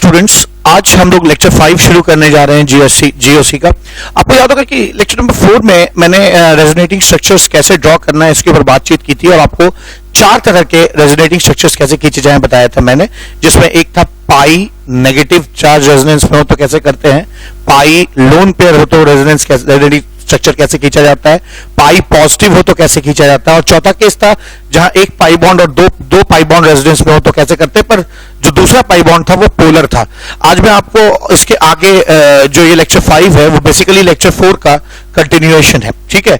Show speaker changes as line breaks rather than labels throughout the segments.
Students, आज हम लोग लेक्चर 5 शुरू करने जा रहे हैं जीओसी का। आपको याद होगा कि लेक्चर नंबर 4 में मैंने रेजोनेटिंग स्ट्रक्चर्स कैसे ड्रॉ करना है इसके ऊपर बातचीत की थी और आपको 4 तरह के रेजोनेटिंग स्ट्रक्चर्स कैसे खींचे जाएं बताया था मैंने, जिसमें एक था पाई नेगेटिव चार्ज रेजोनेंस में हो तो कैसे करते हैं, पाई लोन पेयर हो तो रेजोनेंस रेजोनेटिंग स्ट्रक्चर कैसे खींचा जाता है, पाई पॉजिटिव हो तो कैसे खींचा जाता है, और चौथा केस था जहां एक पाई बॉन्ड और दो पाई बॉन्ड रेजोनेंस में हो तो कैसे करते, पर जो दूसरा पाई बॉन्ड था वो पोलर था। आज मैं आपको इसके आगे जो ये लेक्चर 5 है वो बेसिकली लेक्चर 4 का कंटिन्यूएशन है, ठीक है।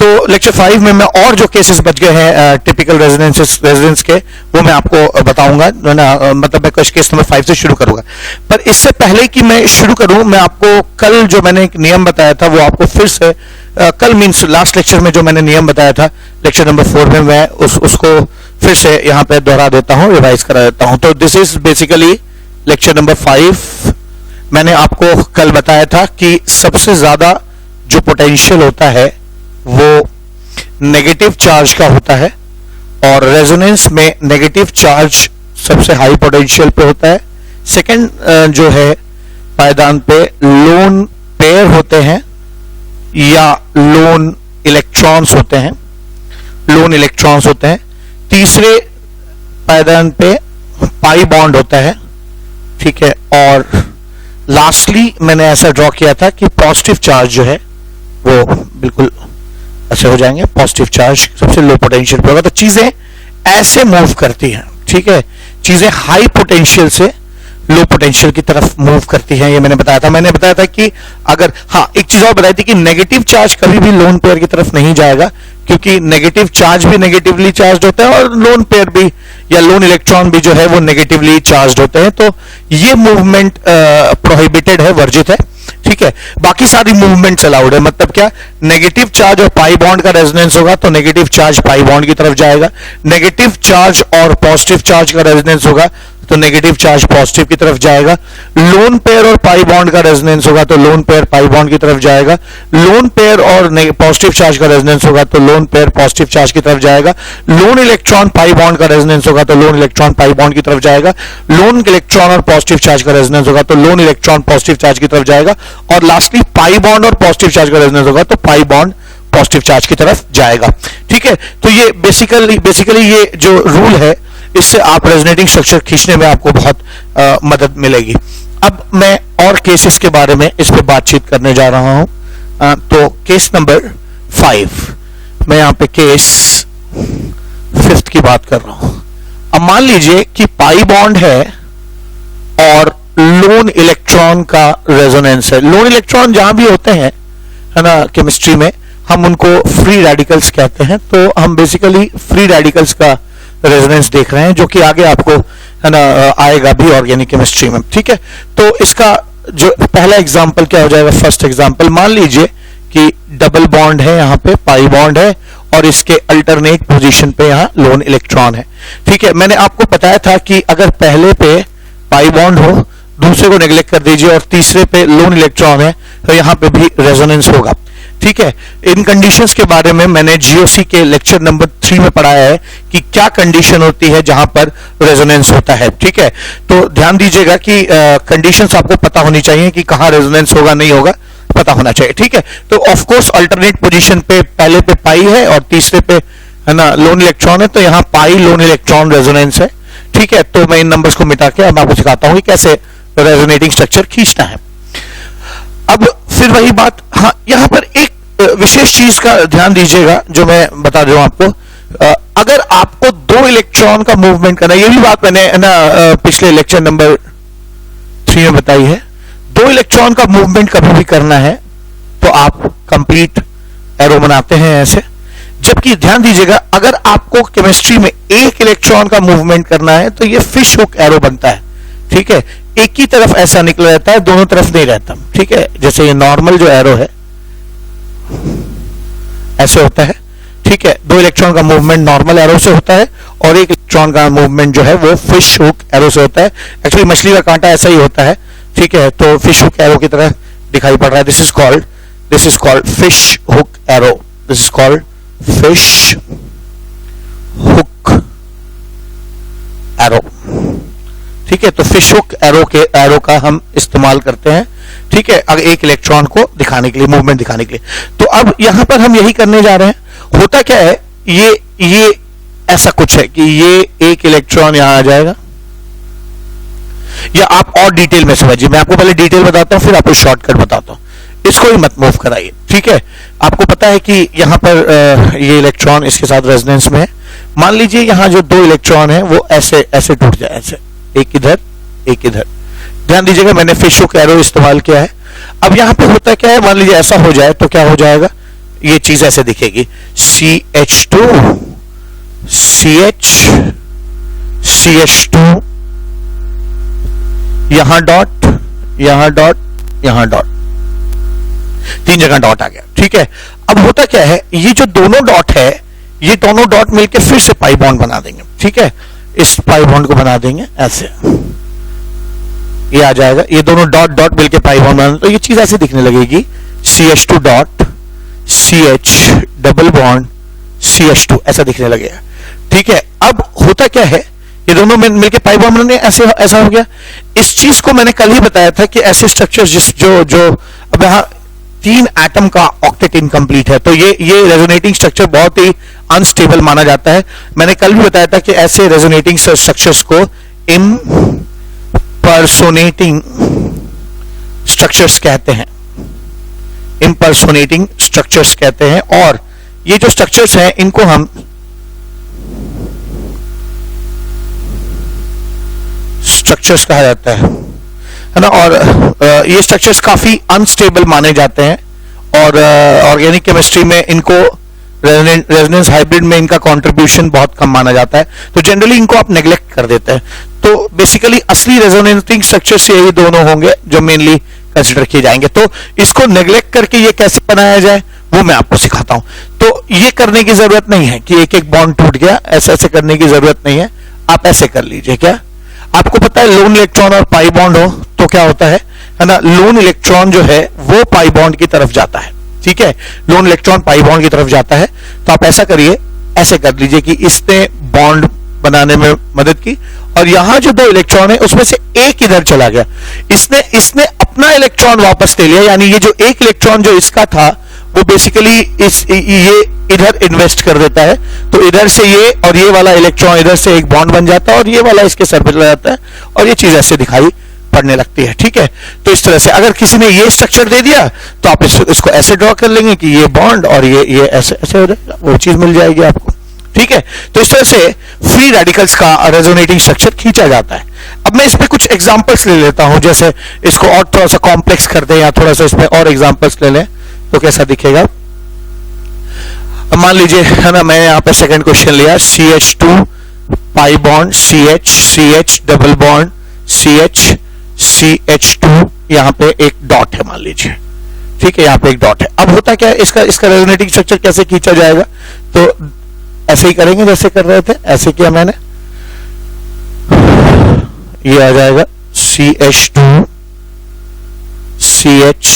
तो लेक्चर 5 में मैं और जो केसेस बच गए हैं टिपिकल रेजोनेंस के वो मैं आपको बताऊंगा ना, मतलब मैं केस नंबर 5 से शुरू करूंगा। पर इससे पहले कि मैं शुरू करूं, मैं आपको कल जो मैंने एक नियम बताया था वो आपको फिर से कल मींस लास्ट लेक्चर में जो मैंने नियम बताया था लेक्चर नंबर 4 में, मैं उसको फिर से यहां पे दोहरा देता हूं, रिवाइज करा देता हूं। तो this is basically lecture number 5। मैंने आपको कल बताया था कि सबसे ज्यादा जो पोटेंशियल होता है वो नेगेटिव चार्ज का होता है और रेजोनेंस में नेगेटिव चार्ज सबसे हाई पोटेंशियल पे होता है। सेकंड जो है पायदान पे लोन पेयर होते हैं या लोन इलेक्ट्रॉन्स होते हैं। तीसरे पायदान पे पाई बॉन्ड होता है, ठीक है। और लास्टली मैंने ऐसा ड्रॉ किया था कि पॉजिटिव चार्ज जो है वो बिल्कुल ऐसे हो जाएंगे, पॉजिटिव चार्ज सबसे लो पोटेंशियल पे होगा। तो चीजें ऐसे मूव करती हैं, ठीक है। चीजें हाई पोटेंशियल से लो पोटेंशियल की तरफ मूव करती हैं, ये मैंने बताया था। मैंने बताया था कि अगर एक चीज और बताई थी कि नेगेटिव चार्ज कभी भी लोन पेयर की तरफ नहीं जाएगा, क्योंकि नेगेटिव चार्ज भी नेगेटिवली चार्ज होता है और लोन पेयर भी या लोन इलेक्ट्रॉन भी जो है वो नेगेटिवली चार्ज होते हैं। तो ये मूवमेंट प्रोहिबिटेड है, वर्जित है, ठीक है। बाकी सारी मूवमेंट्स अलाउड है। मतलब क्या, नेगेटिव चार्ज और पाई बॉन्ड का रेजोनेंस होगा तो नेगेटिव चार्ज पाई बॉन्ड की तरफ जाएगा, नेगेटिव चार्ज और पॉजिटिव चार्ज का रेजोनेंस होगा तो नेगेटिव चार्ज पॉजिटिव की तरफ जाएगा, लोन पेयर और पाई बॉन्ड का रेजोनेंस होगा तो लोन पेयर पाई बॉन्ड की तरफ जाएगा, लोन पेयर और पॉजिटिव चार्ज का रेजोनेंस होगा तो लोन पेयर पॉजिटिव चार्ज की तरफ जाएगा, लोन इलेक्ट्रॉन पाई बॉन्ड का रेजोनेंस होगा तो लोन इलेक्ट्रॉन पाई बॉन्ड की तरफ जाएगा, लोन इलेक्ट्रॉन और पॉजिटिव चार्ज का रेजोनेंस होगा तो लोन इलेक्ट्रॉन पॉजिटिव चार्ज की तरफ जाएगा, और लास्टली पाई बॉन्ड और पॉजिटिव चार्ज का रेजोनेंस होगा तो पाई बॉन्ड पॉजिटिव चार्ज की तरफ जाएगा, ठीक है। तो ये बेसिकली ये जो रूल है इससे आप रेजोनेटिंग स्ट्रक्चर खींचने में आपको बहुत मदद मिलेगी। अब मैं और केसेस के बारे में इस पे बातचीत करने जा रहा हूं। तो केस नंबर 5, मैं यहां पे केस 5 की बात कर रहा हूं। अब मान लीजिए कि पाई बॉन्ड है और लोन इलेक्ट्रॉन का रेजोनेंस है। लोन इलेक्ट्रॉन जहां भी होते हैं, है ना, केमिस्ट्री में हम उनको फ्री रेडिकल्स कहते हैं। तो हम बेसिकली फ्री रेडिकल्स का रेजोनेंस देख रहे हैं, जो कि आगे आपको, है ना, आएगा भी ऑर्गेनिक केमिस्ट्री में, ठीक है। तो इसका जो पहला एग्जांपल क्या हो जाएगा, फर्स्ट एग्जांपल, मान लीजिए कि डबल बॉन्ड है, यहाँ पे पाई बॉन्ड है और इसके अल्टरनेट पोजीशन पे यहाँ लोन इलेक्ट्रॉन है, ठीक है। मैंने आपको बताया था कि अगर पहले पे पाई बॉन्ड हो, दूसरे को नेग्लेक्ट कर दीजिए और तीसरे पे लोन इलेक्ट्रॉन है तो यहाँ पे भी रेजोनेंस होगा, ठीक है। इन कंडीशंस के बारे में मैंने जीओसी के लेक्चर नंबर 3 में पढ़ाया है कि क्या कंडीशन होती है जहां पर रेजोनेंस होता है, ठीक है। तो ध्यान दीजिएगा कि कंडीशंस आपको पता होनी चाहिए कि कहां रेजोनेंस होगा, नहीं होगा, पता होना चाहिए, ठीक है। तो ऑफ कोर्स अल्टरनेट पोजीशन पे पहले पे पाई है और तीसरे पे, है ना, लोन इलेक्ट्रॉन है, तो यहाँ पाई लोन इलेक्ट्रॉन रेजोनेंस है, ठीक है। तो मैं इन नंबर्स को मिटा के अब आपको सिखाता हूं कि कैसे रेजोनेटिंग स्ट्रक्चर खींचना है। अब फिर वही बात, यहां पर एक विशेष चीज का ध्यान दीजिएगा जो मैं बता रहा हूं आपको। अगर आपको 2 इलेक्ट्रॉन का मूवमेंट करना है, ये भी बात मैंने, है ना, पिछले लेक्चर नंबर 3 में बताई है। 2 इलेक्ट्रॉन का मूवमेंट कभी भी करना है तो आप कंप्लीट एरो बनाते हैं ऐसे, जबकि ध्यान दीजिएगा अगर आपको केमिस्ट्री में 1 इलेक्ट्रॉन का मूवमेंट करना है तो ये फिश हुक एरो बनता है, ठीक है। एक ही तरफ ऐसा निकल रहता है, दोनों तरफ नहीं रहता, ठीक है। जैसे ये नॉर्मल जो एरो है ऐसे होता है, ठीक है। 2 इलेक्ट्रॉन का मूवमेंट नॉर्मल एरो से होता है और 1 इलेक्ट्रॉन का मूवमेंट जो है वो फिश हुक एरो से होता है। एक्चुअली मछली का कांटा ऐसा ही होता है, ठीक है। तो फिश हुक एरो की तरह दिखाई पड़ रहा है। This is called fish hook arrow, this is called fish hook arrow, ठीक है, तो फिश हुक एरो का हम इस्तेमाल करते हैं, ठीक है, अगर एक इलेक्ट्रॉन को दिखाने के लिए, मूवमेंट दिखाने के लिए। तो अब यहां पर हम यही करने जा रहे हैं। होता क्या है, ये ऐसा कुछ है कि ये एक इलेक्ट्रॉन यहां आ जाएगा, या आप और डिटेल में समझिए, मैं आपको पहले डिटेल बताता हूं फिर आपको शॉर्टकट बताता हूं, इसको ही मत मूव कराइए, ठीक है। आपको पता है कि यहां पर ये इलेक्ट्रॉन इसके साथ रेजोनेंस में है। मान लीजिए यहां जो दो इलेक्ट्रॉन है वो ऐसे ऐसे टूट जाए, ऐसे, एक इधर एक इधर। ध्यान दीजिएगा मैंने फिश हुक एरो इस्तेमाल किया है। अब यहां पे होता क्या है, मान लीजिए ऐसा हो जाए तो क्या हो जाएगा, ये चीज ऐसे दिखेगी, CH2 CH CH2, यहां डॉट यहां डॉट यहां डॉट, तीन जगह डॉट आ गया, ठीक है। अब होता क्या है, ये जो दोनों डॉट है, ये दोनों डॉट मिलकर फिर से पाई बॉन्ड बना देंगे, ठीक है। इस पाई बॉन्ड को बना देंगे ऐसे, ये आ जाएगा, ये दोनों डॉट डॉट मिलकर पाई बॉन्ड बना, तो ये चीज ऐसे दिखने लगेगी, CH2 dot CH double bond CH2, ऐसा दिखने लगेगा, ठीक है। अब होता क्या है, ये दोनों मिलकर पाई बॉन्ड बनने, ऐसे ऐसा हो गया। इस चीज को मैंने कल ही बताया था कि ऐसे स्ट्रक्चर जो अब यहां 3 एटम का ऑक्टेट इनकम्प्लीट है, तो ये रेजोनेटिंग स्ट्रक्चर बहुत ही अनस्टेबल माना जाता है। मैंने कल भी बताया था कि ऐसे रेजोनेटिंग स्ट्रक्चर्स को इम्पर्सोनेटिंग स्ट्रक्चर्स कहते हैं, इम्पर्सोनेटिंग स्ट्रक्चर्स कहते हैं। और ये जो स्ट्रक्चर्स हैं इनको हम स्ट्रक्चर्स कहा जाता है ना। और ये स्ट्रक्चर्स काफी अनस्टेबल माने जाते हैं, और ऑर्गेनिक केमिस्ट्री में इनको, रेजोनेंस हाइब्रिड में इनका कंट्रीब्यूशन बहुत कम माना जाता है, तो जनरली इनको आप नेग्लेक्ट कर देते हैं। तो बेसिकली असली रेजोनेटिंग स्ट्रक्चर्स यही दोनों होंगे जो मेनली कंसिडर किए जाएंगे। तो इसको नेग्लेक्ट करके ये कैसे बनाया जाए वो मैं आपको सिखाता हूं। तो ये करने की जरूरत नहीं है कि एक एक बॉन्ड टूट गया, ऐसे ऐसे करने की जरूरत नहीं है, आप ऐसे कर लीजिए। क्या आपको पता है, लोन इलेक्ट्रॉन और पाई बॉन्ड हो तो क्या होता है ना, लोन इलेक्ट्रॉन जो है वो पाई बॉन्ड की तरफ जाता है, ठीक है, लोन इलेक्ट्रॉन पाई बॉन्ड की तरफ जाता है। तो आप ऐसा करिए, ऐसे कर लीजिए कि इसने बॉन्ड बनाने में मदद की, और यहां जो दो इलेक्ट्रॉन है उसमें से एक इधर चला गया, इसने अपना इलेक्ट्रॉन वापस ले लिया, यानी ये जो एक इलेक्ट्रॉन जो इसका था वो बेसिकली ये इधर इन्वेस्ट कर देता है, तो इधर से ये और ये वाला इलेक्ट्रॉन इधर से एक बॉन्ड बन जाता है, और ये वाला इसके सर पे चला जाता है, और ये चीज ऐसे दिखाई पड़ने लगती है, ठीक है। तो इस तरह से अगर किसी ने ये स्ट्रक्चर दे दिया तो आप इसको ऐसे ड्रॉ कर लेंगे कि ये बॉन्ड और ये ऐसे ऐसे हो जाएगा, वो चीज मिल जाएगी आपको, ठीक है। तो इस तरह से फ्री रेडिकल्स का रेजोनेटिंग स्ट्रक्चर खींचा जाता है। अब मैं इसमें कुछ एग्जांपल्स ले लेता हूं, जैसे इसको और थोड़ा सा कॉम्प्लेक्स कर दें या थोड़ा सा इसमें और एग्जांपल्स ले लें तो कैसा दिखेगा। अब मान लीजिए है ना, मैं यहाँ पे सेकंड क्वेश्चन लिया, CH2 pi bond CH double bond CH2, यहाँ पे एक डॉट है मान लीजिए, ठीक है, यहाँ पे एक डॉट है। अब होता क्या है, इसका रेजोनेटिंग स्ट्रक्चर कैसे खींचा जाएगा, तो ऐसे ही करेंगे जैसे कर रहे थे, ऐसे किया मैंने, ये आ जाएगा CH2 CH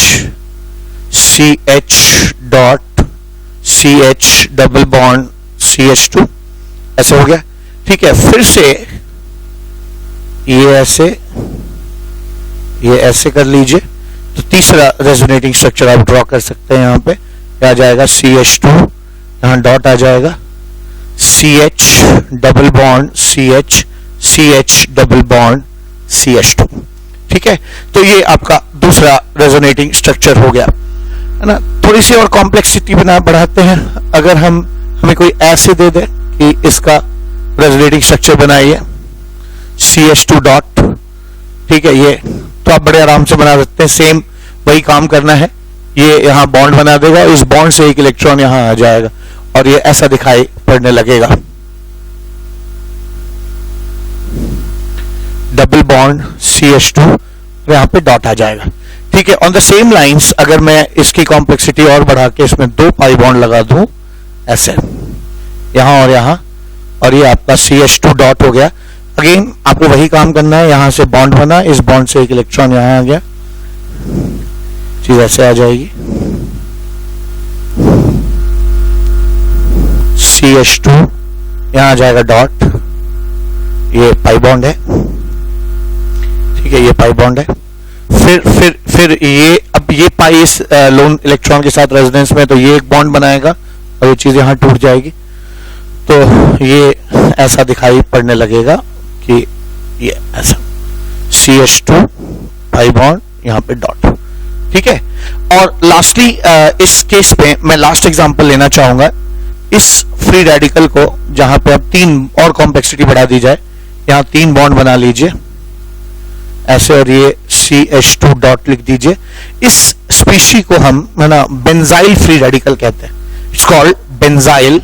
dot CH double bond CH2, ऐसे हो गया, ठीक है। फिर से ये ऐसे कर लीजिए, तो तीसरा रेजोनेटिंग स्ट्रक्चर आप ड्रॉ कर सकते हैं। यहाँ पे आ जाएगा CH2, यहाँ डॉट आ जाएगा, CH double bond CH double bond CH2, ठीक है। तो ये आपका दूसरा रेजोनेटिंग स्ट्रक्चर हो गया, है ना। थोड़ी सी और कॉम्प्लेक्सिटी बढ़ाते हैं, अगर हमें कोई ऐसे दे दे कि इसका रेजोनेटिंग स्ट्रक्चर बनाइए CH2 डॉट, ठीक है, ये तो आप बड़े आराम से बना सकते हैं, सेम वही काम करना है। ये यहां बॉन्ड बना देगा, इस बॉन्ड से एक इलेक्ट्रॉन यहां आ जाएगा और ये ऐसा दिखाई पड़ने लगेगा, डबल बॉन्ड CH2, यहां पे डॉट आ जाएगा, ठीक है। ऑन द सेम लाइंस अगर मैं इसकी कॉम्प्लेक्सिटी और बढ़ा के इसमें 2 पाई बॉन्ड लगा दूं ऐसे, यहां और यहां, और ये आपका CH2 डॉट हो गया। अगेन आपको वही काम करना है, यहां से बॉन्ड बना, इस बॉन्ड से एक इलेक्ट्रॉन यहां आ गया, चीज ऐसे आ जाएगी, CH2 यहां आ जाएगा डॉट, ये पाई बॉन्ड है, ठीक है, ये पाई बॉन्ड है। फिर ये, अब ये पाई इस लोन इलेक्ट्रॉन के साथ रेजोनेंस में, तो ये एक बॉन्ड बनाएगा और ये चीज यहाँ टूट जाएगी, तो ये ऐसा दिखाई पड़ने लगेगा कि ये ऐसा CH2 पाई बॉन्ड, यहाँ पे डॉट। ठीक है, और लास्टली इस केस पे मैं लास्ट एग्जांपल लेना चाहूंगा। इस फ्री रेडिकल को जहां पे अब 3 और कॉम्प्लेक्सिटी बढ़ा दी जाए, यहां 3 बॉन्ड बना लीजिए ऐसे, और ये CH2 डॉट लिख दीजिए। इस स्पीशी को हम, है ना, बेंजाइल फ्री रेडिकल कहते हैं। It's called benzyl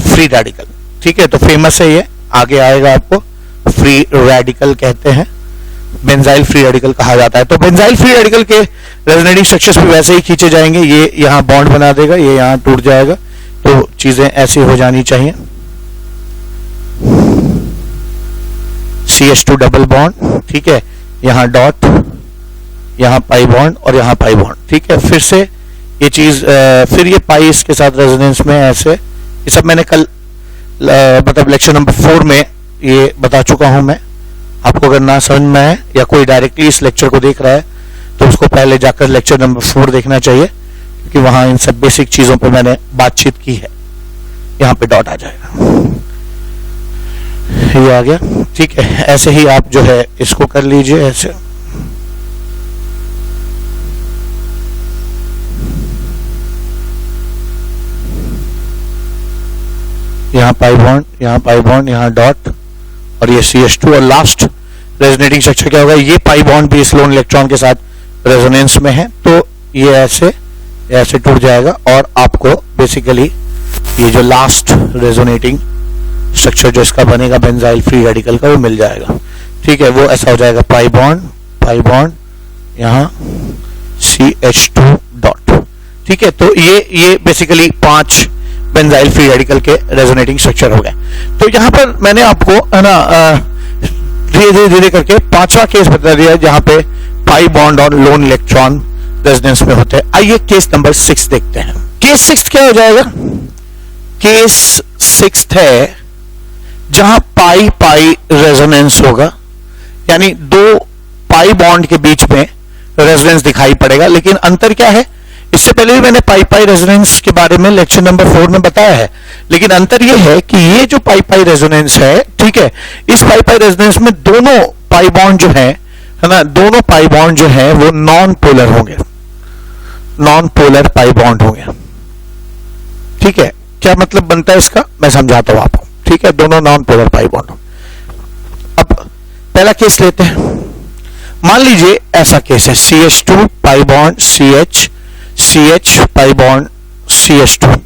free radical. ठीक है, तो फेमस है ये, आगे आएगा आपको, फ्री रेडिकल कहते हैं, बेंजाइल फ्री रेडिकल कहा जाता है। तो बेंजाइल फ्री रेडिकल के रेजोनेटिंग स्ट्रक्चर्स भी वैसे ही खींचे जाएंगे, ये यहां बॉन्ड बना देगा, ये यहां टूट जाएगा, तो चीजें ऐसी हो जानी चाहिए। CH2 डबल बॉन्ड, ठीक है, यहां डॉट, यहां पाई बॉन्ड और यहां पाई बॉन्ड। ठीक है, फिर से ये चीज, फिर ये पाई इसके साथ रेजोनेंस में ऐसे, ये सब मैंने कल मतलब लेक्चर नंबर 4 में ये बता चुका हूं मैं। आपको अगर ना समझ में आए या कोई डायरेक्टली इस लेक्चर को देख रहा है तो उसको पहले जाकर लेक्चर नंबर 4 देखना चाहिए, क्योंकि वहां इन सब बेसिक चीजों पे मैंने बातचीत की है। यहां पे डॉट आ जाएगा, ये आ गया। ठीक है, ऐसे ही आप जो है इसको कर लीजिए ऐसे, यहां पाई बॉन्ड, यहां पाई बॉन्ड, यहां डॉट और ये CH2, और लास्ट रेजोनेटिंग स्ट्रक्चर क्या होगा, ये पाई बॉन्ड भी इस लोन इलेक्ट्रॉन के साथ रेजोनेंस में है, तो ये ऐसे टूट जाएगा और आपको बेसिकली ये जो लास्ट रेजोनेटिंग स्ट्रक्चर जो इसका बनेगा बेंजाइल फ्री रेडिकल का, वो मिल जाएगा। ठीक है, वो ऐसा हो जाएगा, पाई बॉन्ड यहां CH2 डॉट। ठीक है, तो ये बेसिकली 5 बेंजाइल फ्री रेडिकल के रेजोनेटिंग स्ट्रक्चर हो गए। तो यहां पर मैंने आपको, है ना, धीरे करके 5वां केस बता दिया जहां पे पाई बॉन्ड और लोन इलेक्ट्रॉन रेजोनेंस में होते हैं। आइए केस नंबर 6 देखते हैं। केस 6 क्या हो जाएगा? केस 6 है जहां पाई रेजोनेंस होगा, यानी 2 पाई बॉन्ड के बीच में रेजोनेंस दिखाई पड़ेगा। लेकिन अंतर क्या है, इससे पहले भी मैंने पाई रेजोनेंस के बारे में लेक्चर नंबर 4 में बताया है, लेकिन अंतर यह है कि ये जो पाई रेजोनेंस है, ठीक है, इस पाई रेजोनेंस में दोनों पाई बॉन्ड जो है ना, दोनों पाई बॉन्ड जो है वो नॉन पोलर होंगे, नॉन पोलर पाई बॉन्ड होंगे। ठीक है, क्या मतलब बनता है इसका, मैं समझाता हूं आपको। ठीक है, दोनों नॉन पोलर पाई बॉन्ड। अब पहला केस लेते हैं। मान लीजिए ऐसा केस है, CH2 pi bond CH pi bond CH2।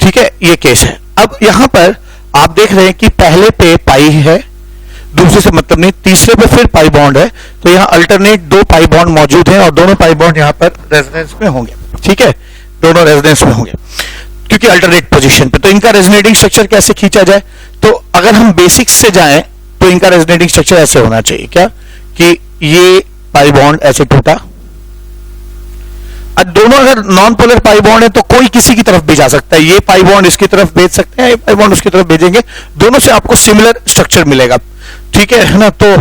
ठीक है, ये केस है। अब यहां पर आप देख रहे हैं कि पहले पे पाई है, दूसरे से मतलब नहीं, तीसरे पे फिर पाई बॉन्ड है, तो यहां अल्टरनेट 2 पाई बॉन्ड मौजूद हैं और दोनों पाई बॉन्ड यहां पर रेजोनेंस में होंगे। ठीक है, दोनों रेजोनेंस में होंगे क्योंकि अल्टरनेट पोजीशन पे। तो इनका रेजोनेटिंग स्ट्रक्चर कैसे खींचा जाए, तो अगर हम बेसिक्स से जाएं तो इनका रेजोनेटिंग स्ट्रक्चर ऐसे होना चाहिए, क्या कि ये पाई बॉन्ड ऐसे टूटा। अब दोनों अगर नॉन पोलर पाई बॉन्ड है तो कोई किसी की तरफ भी जा सकता है, ये पाई बॉन्ड इसकी तरफ भेज सकते हैं, ये पाई बॉन्ड उसकी तरफ भेजेंगे, दोनों से आपको सिमिलर स्ट्रक्चर मिलेगा। ठीक है ना, तो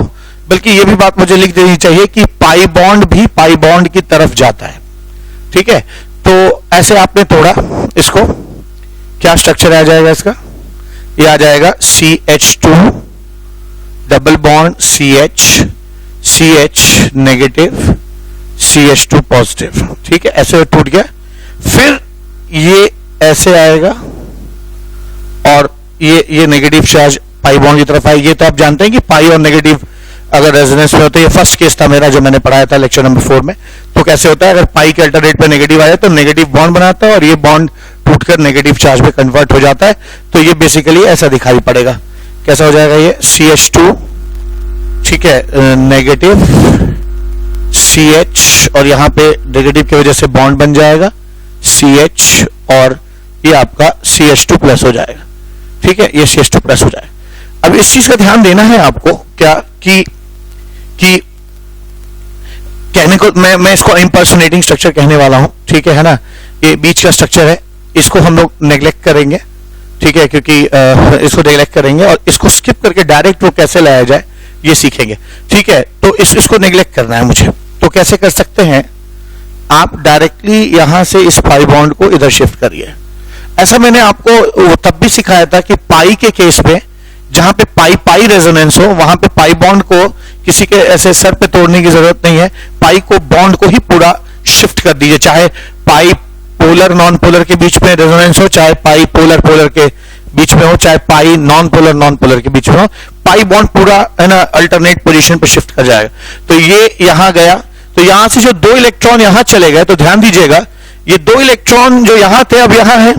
बल्कि ये भी बात मुझे लिख देनी चाहिए कि पाई बॉन्ड भी पाई बॉन्ड की तरफ जाता है। ठीक है, तो ऐसे आपने तोड़ा इसको, क्या स्ट्रक्चर आ जाएगा इसका, ये आ जाएगा CH2 double bond CH negative CH2 positive. ठीक है, ऐसे टूट गया। फिर ये ऐसे आएगा और ये नेगेटिव चार्ज पाई बॉन्ड की तरफ आए। ये तो आप जानते हैं कि पाई और नेगेटिव अगर रेजोनेंस में होते हैं, ये फर्स्ट केस था मेरा जो मैंने पढ़ाया था लेक्चर नंबर 4 में। तो कैसे होता है, अगर पाई के अल्टरनेट पे नेगेटिव आ जाए तो नेगेटिव बॉन्ड बनाता है और ये बॉन्ड टूटकर नेगेटिव चार्ज में कन्वर्ट हो जाता है। तो ये बेसिकली ऐसा दिखाई पड़ेगा। कैसा हो जाएगा, ये CH2, ठीक है, नेगेटिव CH और यहां पे नेगेटिव की वजह से बॉन्ड बन जाएगा CH और ये आपका CH2 प्लस हो जाएगा। ठीक है, ये CH2 प्लस हो जाएगा। अब इस चीज का ध्यान देना है आपको, क्या कि कहने को मैं इसको इंपर्सोनेटिंग स्ट्रक्चर कहने वाला हूं। ठीक है ना, ये बीच का स्ट्रक्चर है, इसको हम लोग नेग्लेक्ट करेंगे। ठीक है, क्योंकि इसको नेग्लेक्ट करेंगे और इसको स्किप करके डायरेक्ट वो कैसे लाया जाए ये सीखेंगे। ठीक है, तो इसको नेग्लेक्ट करना है मुझे, तो कैसे कर सकते हैं, आप डायरेक्टली यहां से इस पाई बॉन्ड को इधर शिफ्ट करिए। ऐसा मैंने आपको तब भी सिखाया था कि पाई के केस में जहां पे पाई पाई रेजोनेंस हो वहां पे पाई बॉन्ड को किसी के ऐसे सर पे तोड़ने की जरूरत नहीं है, पाई को बॉन्ड को ही पूरा शिफ्ट कर दीजिए, चाहे पाई पोलर नॉन पोलर के बीच में रेजोनेंस हो, चाहे पाई पोलर पोलर के बीच में हो, चाहे पाई नॉन पोलर के बीच में हो, पाई बॉन्ड पूरा है ना अल्टरनेट पोजीशन पे शिफ्ट कर जाएगा। तो ये यहां गया, तो यहां से जो 2 इलेक्ट्रॉन यहां चले गए, तो ध्यान दीजिएगा ये 2 इलेक्ट्रॉन जो यहां थे अब यहां है,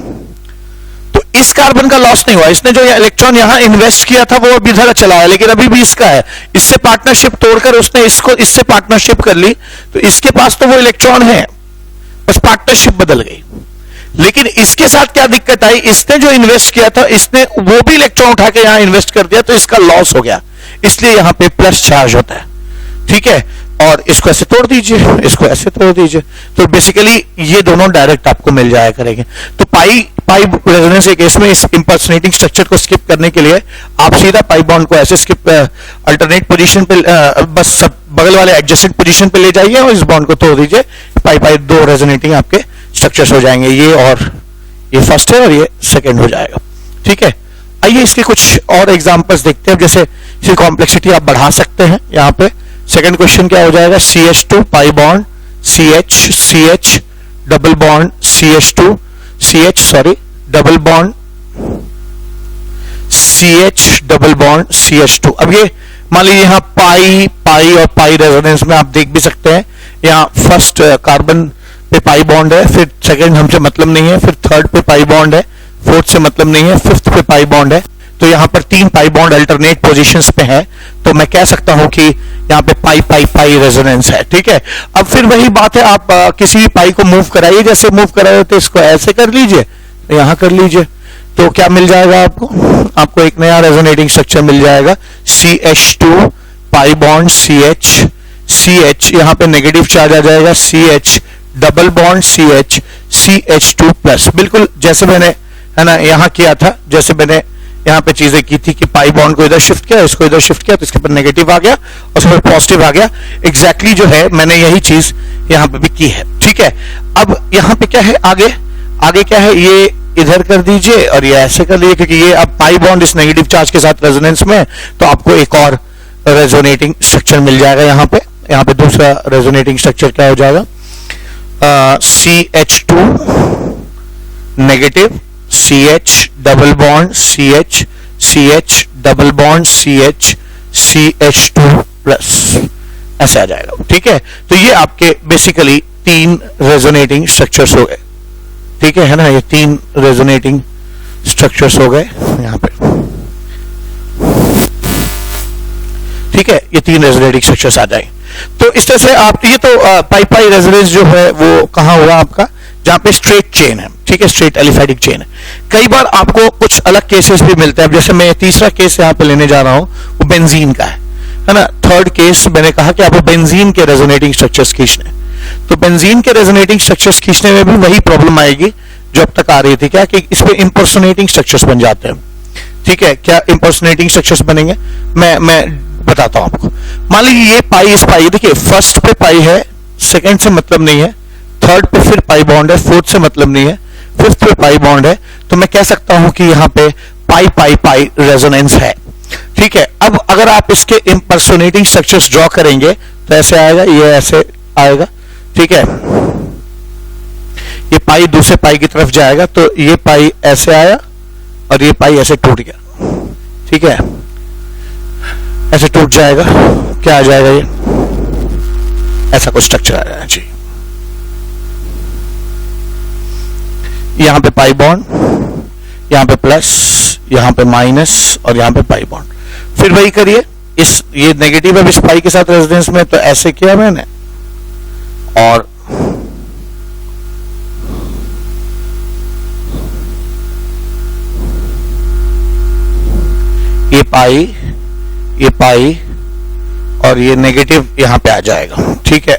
तो इस कार्बन का लॉस नहीं हुआ, इसने जो इलेक्ट्रॉन यहां इन्वेस्ट किया था वो अभी इधर चला है, लेकिन अभी भी इसका है, इससे पार्टनरशिप तोड़कर उसने इसको इससे पार्टनरशिप कर ली, तो इसके पास तो वो इलेक्ट्रॉन है, बस पार्टनरशिप बदल गई। लेकिन इसके साथ क्या दिक्कत आई, इसने जो इन्वेस्ट किया था इसने वो भी इलेक्ट्रॉन उठा के यहां इन्वेस्ट कर दिया, तो इसका लॉस हो गया, इसलिए यहां पे प्लस चार्ज होता है। ठीक है, और इसको ऐसे तोड़ दीजिए, इसको ऐसे तोड़ दीजिए, तो बेसिकली ये दोनों डायरेक्ट आपको मिल जाया करेंगे। तो पाई पाई रेजोनेंस के केस में इस इंपर्सनेटिंग स्ट्रक्चर को स्किप करने के लिए आप सीधा पाई बॉन्ड को ऐसे स्किप अल्टरनेट पोजीशन पे बस सब बगल वाले एडजेसेंट पोजीशन पे ले जाइए और इस बॉन्ड को तोड़ दीजिए, पाई पाई 2 रेजोनेटिंग आपके स्ट्रक्चर्स हो जाएंगे, ये और ये फर्स्ट है और ये सेकेंड हो जाएगा। ठीक है, आइए इसके कुछ और एग्जांपल्स देखते हैं, जैसे इसकी कॉम्प्लेक्सिटी आप बढ़ा सकते हैं। यहाँ पे सेकंड क्वेश्चन क्या हो जाएगा, CH2 pi bond CH double bond CH sorry double bond CH double bond CH2। अब ये मान लीजिए यहाँ पाई पाई और पाई रेजोनेंस में आप देख भी सकते हैं, यहाँ फर्स्ट कार्बन पे पाई बॉन्ड है, फिर सेकंड हमसे मतलब नहीं है, फिर थर्ड पे पाई बॉन्ड है, फोर्थ से मतलब नहीं है, फिफ्थ पे पाई बॉन्ड है, तो यहाँ पर 3 पाई बॉन्ड अल्टरनेट पोजीशंस पे है, तो मैं कह सकता हूं कि यहाँ पे पाई पाई पाई रेजोनेंस है। ठीक है, अब फिर वही बात है, आप किसी भी पाई को मूव कराइए, जैसे मूव कराए तो इसको ऐसे कर लीजिए, यहां कर लीजिए, तो क्या मिल जाएगा आपको एक नया रेजोनेटिंग स्ट्रक्चर मिल जाएगा, CH2 पाई बॉन्ड CH यहां पे नेगेटिव चार्ज आ जाएगा, CH double bond CH2 plus, बिल्कुल जैसे मैंने है ना यहां किया था, जैसे मैंने यहां पे चीजें की थी कि पाई बॉन्ड को इधर शिफ्ट किया, इसको इधर शिफ्ट किया, तो इसके ऊपर नेगेटिव आ गया और उसके ऊपर पॉजिटिव आ गया, एग्जैक्टली जो है मैंने यही चीज यहां पे भी की है। ठीक है, अब यहां पे क्या है, आगे क्या है, ये इधर कर दीजिए और ये ऐसे कर लीजिए, क्योंकि ये अब पाई बॉन्ड इस नेगेटिव चार्ज के साथ रेजोनेंस में, तो आपको एक और रेजोनेटिंग स्ट्रक्चर मिल जाएगा। यहाँ पे दूसरा रेजोनेटिंग स्ट्रक्चर क्या हो जाएगा, CH2 negative CH double bond CH double bond CH2 plus, ऐसे आ जाएगा। ठीक है, तो ये आपके बेसिकली 3 रेजोनेटिंग स्ट्रक्चर्स हो गए। ठीक है ना, ये 3 रेजोनेटिंग स्ट्रक्चर्स हो गए यहाँ पे। ठीक है, ये 3 रेजोनेटिंग स्ट्रक्चर्स आ जाएंगे। तो इस तरह से आप ये तो पाई पाई रेजोनेंस जो है वो कहाँ हुआ आपका, जहां पे स्ट्रेट चेन है। ठीक है, स्ट्रेट एलिफैटिक चेन है। कई बार आपको कुछ अलग केसेस भी मिलते हैं, जैसे मैं तीसरा केस यहाँ पे लेने जा रहा हूं, वो बेंजीन का है ना। थर्ड केस मैंने कहा कि आपको बेंजीन के रेजोनेटिंग स्ट्रक्चर्स खींचने, तो बेंजीन के रेजोनेटिंग स्ट्रक्चर्स खींचने में भी वही प्रॉब्लम आएगी जो अब तक आ रही थी, क्या कि इस पे इंपर्सोनेटिंग स्ट्रक्चर्स बन जाते हैं। ठीक है, क्या इंपर्सोनेटिंग स्ट्रक्चर्स बनेंगे, मैं बताता हूं आपको। मान लीजिए ये पाई इस पाई, देखिए फर्स्ट पे पाई है, सेकंड से मतलब नहीं है, थर्ड पे फिर पाई बॉन्ड है, फोर्थ से मतलब नहीं है, फिफ्थ पे पाई बॉन्ड है, तो मैं कह सकता हूं कि यहाँ पे पाई पाई पाई रेजोनेंस है। ठीक है, अब अगर आप इसके इंपर्सोनेटिंग स्ट्रक्चर्स ड्रॉ करेंगे तो ऐसे आएगा, ये ऐसे आएगा। ठीक है, ये पाई दूसरे पाई की तरफ जाएगा, तो ये पाई ऐसे आया और ये पाई ऐसे टूट गया। ठीक है, ऐसे टूट जाएगा, क्या आ जाएगा, ये ऐसा कुछ स्ट्रक्चर आ जाना चाहिए। यहां पे पाई बॉन्ड, यहां पे प्लस, यहां पे माइनस और यहां पे पाई बॉन्ड। फिर वही करिए, ये नेगेटिव है इस पाई के साथ रेजोनेंस में, तो ऐसे किया मैंने, और ये पाई और ये नेगेटिव यहां पे आ जाएगा। ठीक है,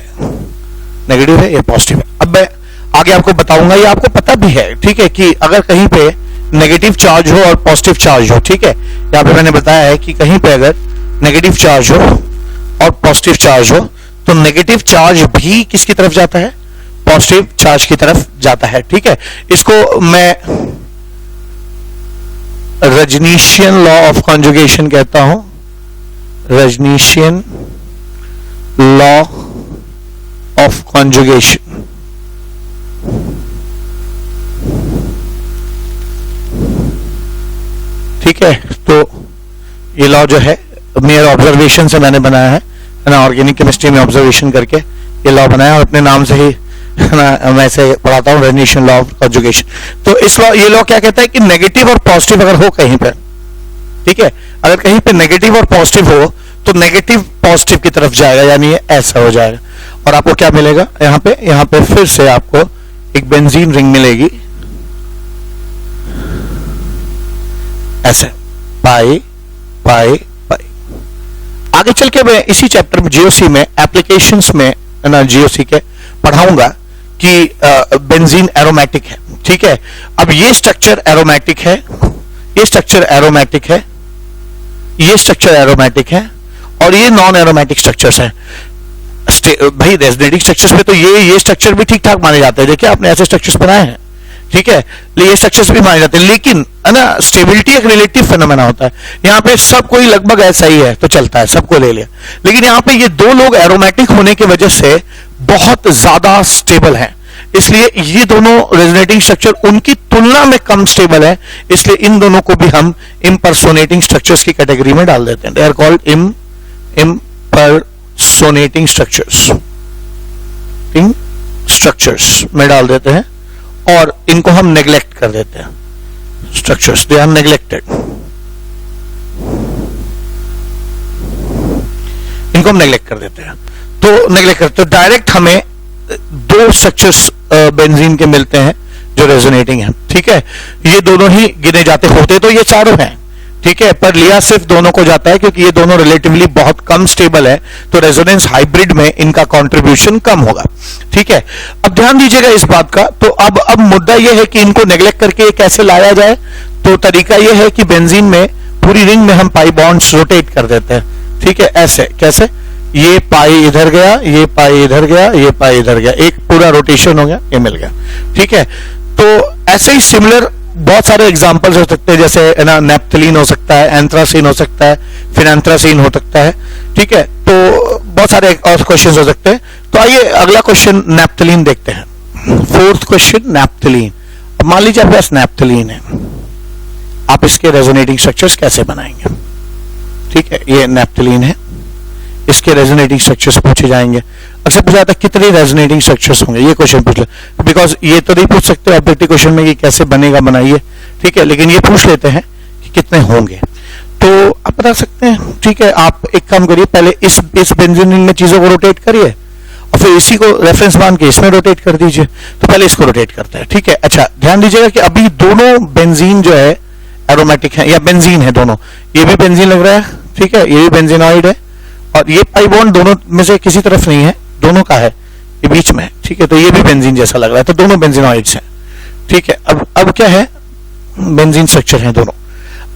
नेगेटिव है, ये पॉजिटिव है। अब मैं आगे आपको बताऊंगा, ये आपको पता भी है। ठीक है, कि अगर कहीं पे नेगेटिव चार्ज हो और पॉजिटिव चार्ज हो, ठीक है, यहाँ पे मैंने बताया है कि कहीं पे अगर नेगेटिव चार्ज हो और पॉजिटिव चार्ज हो तो नेगेटिव चार्ज भी किसकी तरफ जाता है, पॉजिटिव चार्ज की तरफ जाता है, ठीक है। इसको मैं रजनीशियन लॉ ऑफ कॉन्जुगेशन कहता हूं, रजनीशियन लॉ ऑफ कॉन्जुगेशन। ठीक है, तो ये लॉ जो है मेरे ऑब्जर्वेशन से मैंने बनाया है ना, ऑर्गेनिक केमिस्ट्री में ऑब्जर्वेशन करके ये लॉ बनाया और अपने नाम से ही ना मैं इसे पढ़ाता हूँ, रजनीशियन लॉ ऑफ कॉन्जुगेशन। तो इस लॉ, ये लॉ क्या कहता है कि नेगेटिव और पॉजिटिव अगर हो कहीं पर, ठीक है, अगर कहीं पे नेगेटिव और पॉजिटिव हो तो नेगेटिव पॉजिटिव की तरफ जाएगा, यानी ये ऐसा हो जाएगा और आपको क्या मिलेगा यहाँ पे फिर से आपको एक बेंजीन रिंग मिलेगी ऐसे, पाई पाई पाई। आगे चल के मैं इसी चैप्टर में जीओसी में एप्लीकेशंस में ना जीओसी के पढ़ाऊंगा कि बेंजीन एरोमेटिक है, ठीक है। अब ये स्ट्रक्चर एरोमेटिक है, ये स्ट्रक्चर एरोमेटिक है, ये स्ट्रक्चर एरोमेटिक है और ये नॉन एरोमेटिक स्ट्रक्चर्स हैं। भाई रेजोनेटिंग स्ट्रक्चर्स में तो ये स्ट्रक्चर भी ठीक ठाक माने जाते हैं, देखिए आपने ऐसे स्ट्रक्चर्स बनाए हैं, ठीक है, ये स्ट्रक्चर्स भी माने जाते हैं, लेकिन है ना स्टेबिलिटी एक रिलेटिव फेनोमेना होता है। यहाँ पे सब कोई लगभग ऐसा ही है तो चलता है, सबको ले लिया, लेकिन यहाँ पे ये दो लोग एरोमेटिक होने की वजह से बहुत ज्यादा स्टेबल हैं, इसलिए ये दोनों रेजोनेटिंग स्ट्रक्चर उनकी तुलना में कम स्टेबल है, इसलिए इन दोनों को भी हम इम्पर्सोनेटिंग स्ट्रक्चर्स की कैटेगरी में डाल देते हैं। दे आर कॉल्ड इम्पर्सोनेटिंग स्ट्रक्चर्स में डाल देते हैं और इनको हम नेग्लेक्ट कर देते हैं, स्ट्रक्चर्स दे आर नेग्लेक्टेड, इनको हम नेग्लेक्ट कर देते हैं। तो नेग्लेक्ट करते तो डायरेक्ट हमें दो स्ट्रक्चर्स बेंजीन के मिलते हैं जो रेजोनेटिंग है, ठीक है, ये दोनों ही गिने जाते, होते तो ये चारों हैं, ठीक है, पर लिया सिर्फ दोनों को जाता है क्योंकि ये दोनों रिलेटिवली बहुत कम स्टेबल है, तो रेजोनेंस हाइब्रिड में इनका कंट्रीब्यूशन कम होगा, ठीक है। अब ध्यान दीजिएगा इस बात का, तो अब मुद्दा यह है कि इनको नेग्लेक्ट करके कैसे लाया जाए, तो तरीका यह है कि बेंजीन में पूरी रिंग में हम पाई बॉन्ड्स रोटेट कर देते हैं, ठीक है, ऐसे कैसे, ये पाई इधर गया, ये पाई इधर गया, ये पाई इधर गया, एक पूरा रोटेशन हो गया, ये मिल गया, ठीक है। तो ऐसे ही सिमिलर बहुत सारे एग्जांपल्स हो सकते हैं, जैसे ना नेप्थलीन हो सकता है, एंथ्रासीन हो सकता है, फिनांथ्रासीन हो सकता है, ठीक है, तो बहुत सारे और क्वेश्चन हो सकते हैं। तो आइए अगला क्वेश्चन नेप्थलीन देखते हैं, फोर्थ क्वेश्चन नेप्थलीन। अब मान लीजिए आपके पास नेप्थलीन है, आप इसके रेजोनेटिंग स्ट्रक्चर्स कैसे बनाएंगे, ठीक है, ये नेप्थलीन है, इसके रेजोनेटिंग स्ट्रक्चर्स पूछे जाएंगे। अक्सर पूछा जाता है कितने रेजोनेटिंग स्ट्रक्चर्स होंगे, ये क्वेश्चन पूछ ले, बिकॉज ये तो नहीं पूछ सकते ऑब्जेक्टिव क्वेश्चन में कि कैसे बनेगा बनाइए, ठीक है, लेकिन ये पूछ लेते हैं कि कितने होंगे, तो आप बता सकते हैं, ठीक है। आप एक काम करिए, पहले इस बेंजीन रिंग में चीजों को रोटेट करिए और फिर इसी को रेफरेंस मान के इसमें रोटेट कर दीजिए, तो पहले इसको रोटेट करता है, ठीक है। अच्छा ध्यान दीजिएगा कि अभी दोनों बेंजीन जो है एरोमेटिक है या बेंजीन है दोनों, ये भी बेंजीन लग रहा है, ठीक है, ये भी बेंजीनॉइड है और ये पाई बॉन्ड दोनों में से किसी तरफ नहीं है, दोनों का है, ये बीच में, ठीक है, तो ये भी बेंजीन जैसा लग रहा है, तो दोनों बेंजीनॉइड्स हैं, ठीक है। अब क्या है, बेंजीन स्ट्रक्चर है दोनों।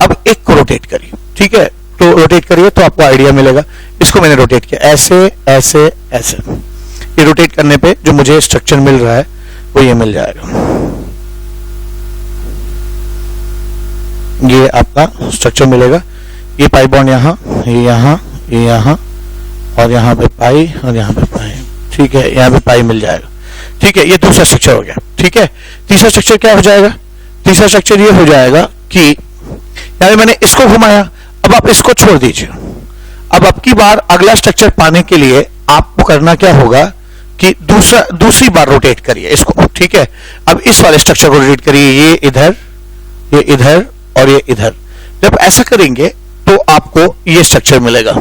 अब एक को रोटेट करिए, ठीक है, तो रोटेट करिए तो आपको आइडिया मिलेगा। इसको मैंने रोटेट किया ऐसे ऐसे ऐसे, ये रोटेट करने पे जो मुझे स्ट्रक्चर मिल रहा है वो ये मिल जाएगा, ये आपका स्ट्रक्चर मिलेगा। ये पाई बॉन्ड यहाँ, ये यहाँ, ये यहाँ और यहाँ पे पाई और यहाँ पे पाई, ठीक है, यहाँ पे पाई मिल जाएगा, ठीक है, ये दूसरा स्ट्रक्चर हो गया, ठीक है। तीसरा स्ट्रक्चर क्या हो जाएगा, तीसरा स्ट्रक्चर ये हो जाएगा कि यानी मैंने इसको घुमाया, अब आप इसको छोड़ दीजिए। अब की बार अगला स्ट्रक्चर पाने के लिए आपको करना क्या होगा कि दूसरी बार रोटेट करिए इसको, ठीक है। अब इस वाले स्ट्रक्चर को रोटेट करिए, ये इधर, ये इधर और ये इधर। जब ऐसा करेंगे तो आपको ये स्ट्रक्चर मिलेगा,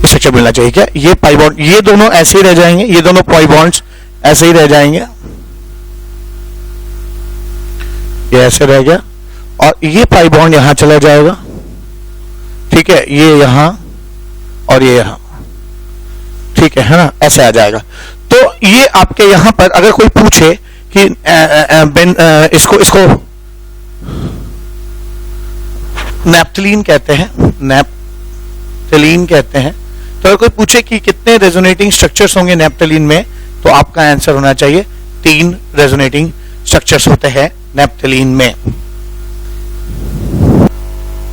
स्ट्रक्चर मिलना चाहिए क्या, ये पाई बॉन्ड, ये दोनों ऐसे ही रह जाएंगे, ये दोनों पाई बॉन्ड्स ऐसे ही रह जाएंगे, ये ऐसे रह गया और ये पाई बॉन्ड यहां चला जाएगा, ठीक है, ये यहां और ये यहां, ठीक है ना, ऐसे आ जाएगा। तो ये आपके यहां पर अगर कोई पूछे कि इसको नैप्थलीन कहते हैं, नैप्थलीन कहते हैं, तो अगर कोई पूछे कि कितने रेजोनेटिंग स्ट्रक्चर्स होंगे नैप्थलीन में, तो आपका आंसर होना चाहिए 3 रेजोनेटिंग स्ट्रक्चर्स होते हैं नैप्थलीन में।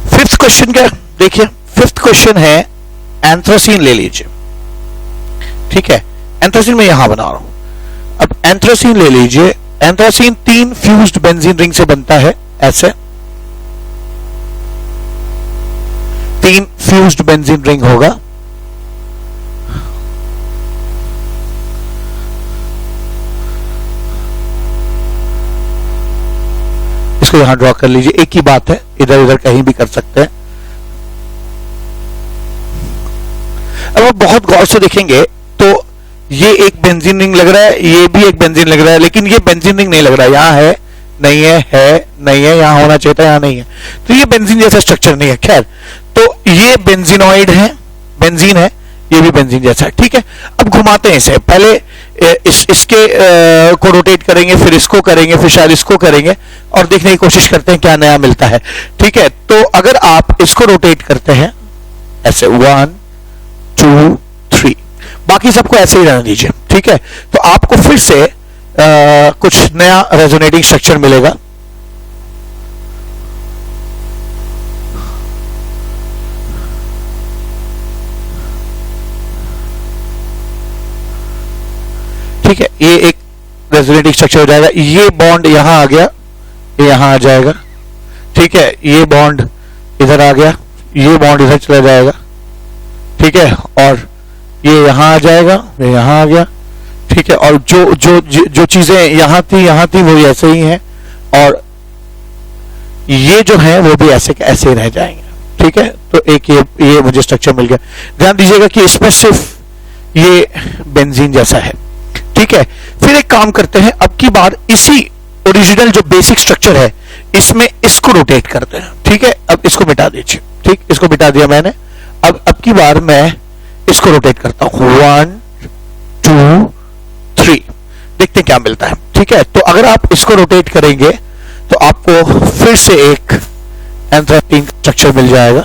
फिफ्थ क्वेश्चन क्या देखिए, फिफ्थ क्वेश्चन है एंथ्रासीन ले लीजिए, ठीक है। एंथ्रासीन में यहां बना रहा हूं। अब एंथ्रासीन ले लीजिए। एंथ्रासीन 3 फ्यूज्ड बेंजीन रिंग से बनता है, ऐसे 3 फ्यूज्ड बेंजीन रिंग होगा। इसको यहां ड्रॉ कर लीजिए, एक ही बात है, इधर उधर कहीं भी कर सकते हैं। अब आप बहुत गौर से देखेंगे तो ये एक बेंजीन रिंग लग रहा है, ये भी एक बेंजीन लग रहा है, लेकिन ये बेंजीन रिंग नहीं लग रहा है। यहां है नहीं है नहीं है, यहां होना चाहिए था, यहां नहीं है, तो ये बेंजीन जैसा स्ट्रक्चर नहीं है। खैर, तो ये बेंजीनॉइड है, बेंजीन है, ये भी बेंजीन जैसा है, ठीक है। अब घुमाते हैं इसे, पहले इसके को रोटेट करेंगे, फिर इसको करेंगे, फिर शायद इसको करेंगे और देखने की कोशिश करते हैं क्या नया मिलता है, ठीक है। तो अगर आप इसको रोटेट करते हैं ऐसे 1 2 3, बाकी सबको ऐसे ही रहने दीजिए, ठीक है। तो आपको फिर से कुछ नया रेजोनेटिंग स्ट्रक्चर मिलेगा। ठीक है, ये एक रेजोनेटिंग स्ट्रक्चर हो जाएगा। ये बॉन्ड यहां आ गया, ये यहां आ जाएगा, ठीक है। ये बॉन्ड इधर आ गया, ये बॉन्ड इधर चला जाएगा, ठीक है। और ये यहां आ जाएगा, ये यहां आ गया, ठीक है। और जो चीजें यहां थी वो ऐसे ही हैं, और ये जो है वो भी ऐसे ऐसे ही रह जाएंगे, ठीक है। तो एक ये मुझे स्ट्रक्चर मिल गया। ध्यान दीजिएगा कि इसमें सिर्फ ये बेंजीन जैसा है, ठीक है। फिर एक काम करते हैं, अब की बार इसी ओरिजिनल जो बेसिक स्ट्रक्चर है इसमें इसको रोटेट करते हैं, ठीक है। अब इसको मिटा दीजिए, ठीक, इसको मिटा दिया मैंने। अब की बार मैं इसको रोटेट करता हूं 1 2 3, देखते हैं क्या मिलता है, ठीक है। तो अगर आप इसको रोटेट करेंगे तो आपको फिर से एक एंथ्रासीन स्ट्रक्चर मिल जाएगा।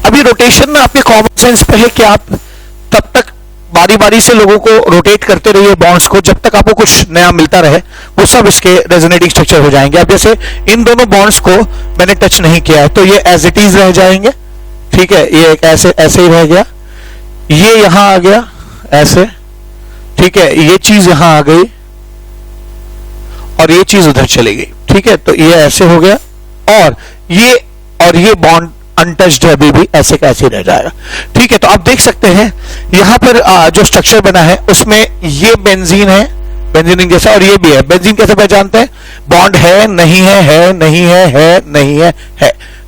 अभी रोटेशन में आपके कॉमन सेंस पे है कि आप तब तक बारी बारी से लोगों को रोटेट करते रहिए बॉन्ड्स को, जब तक आपको कुछ नया मिलता रहे, वो सब इसके रेजोनेटिंग स्ट्रक्चर हो जाएंगे। अब जैसे इन दोनों बॉन्ड्स को मैंने टच नहीं किया है तो ये एज इट इज रह जाएंगे, ठीक है। ये एक ऐसे ही रह गया, ये यहां आ गया ऐसे, ठीक है। ये चीज यहां आ गई और ये चीज उधर चली गई, ठीक है। तो ये ऐसे हो गया, और ये बॉन्ड अनटच्ड है, अभी भी ऐसे का ऐसे रह जाएगा, ठीक है। तो आप देख सकते हैं यहां पर जो स्ट्रक्चर बना है उसमें ये बेंजीन है, बेंजीन जैसा, और ये भी है। बेंजीन कैसे पहचानते हैं? बॉन्ड है नहीं है, नहीं है नहीं है,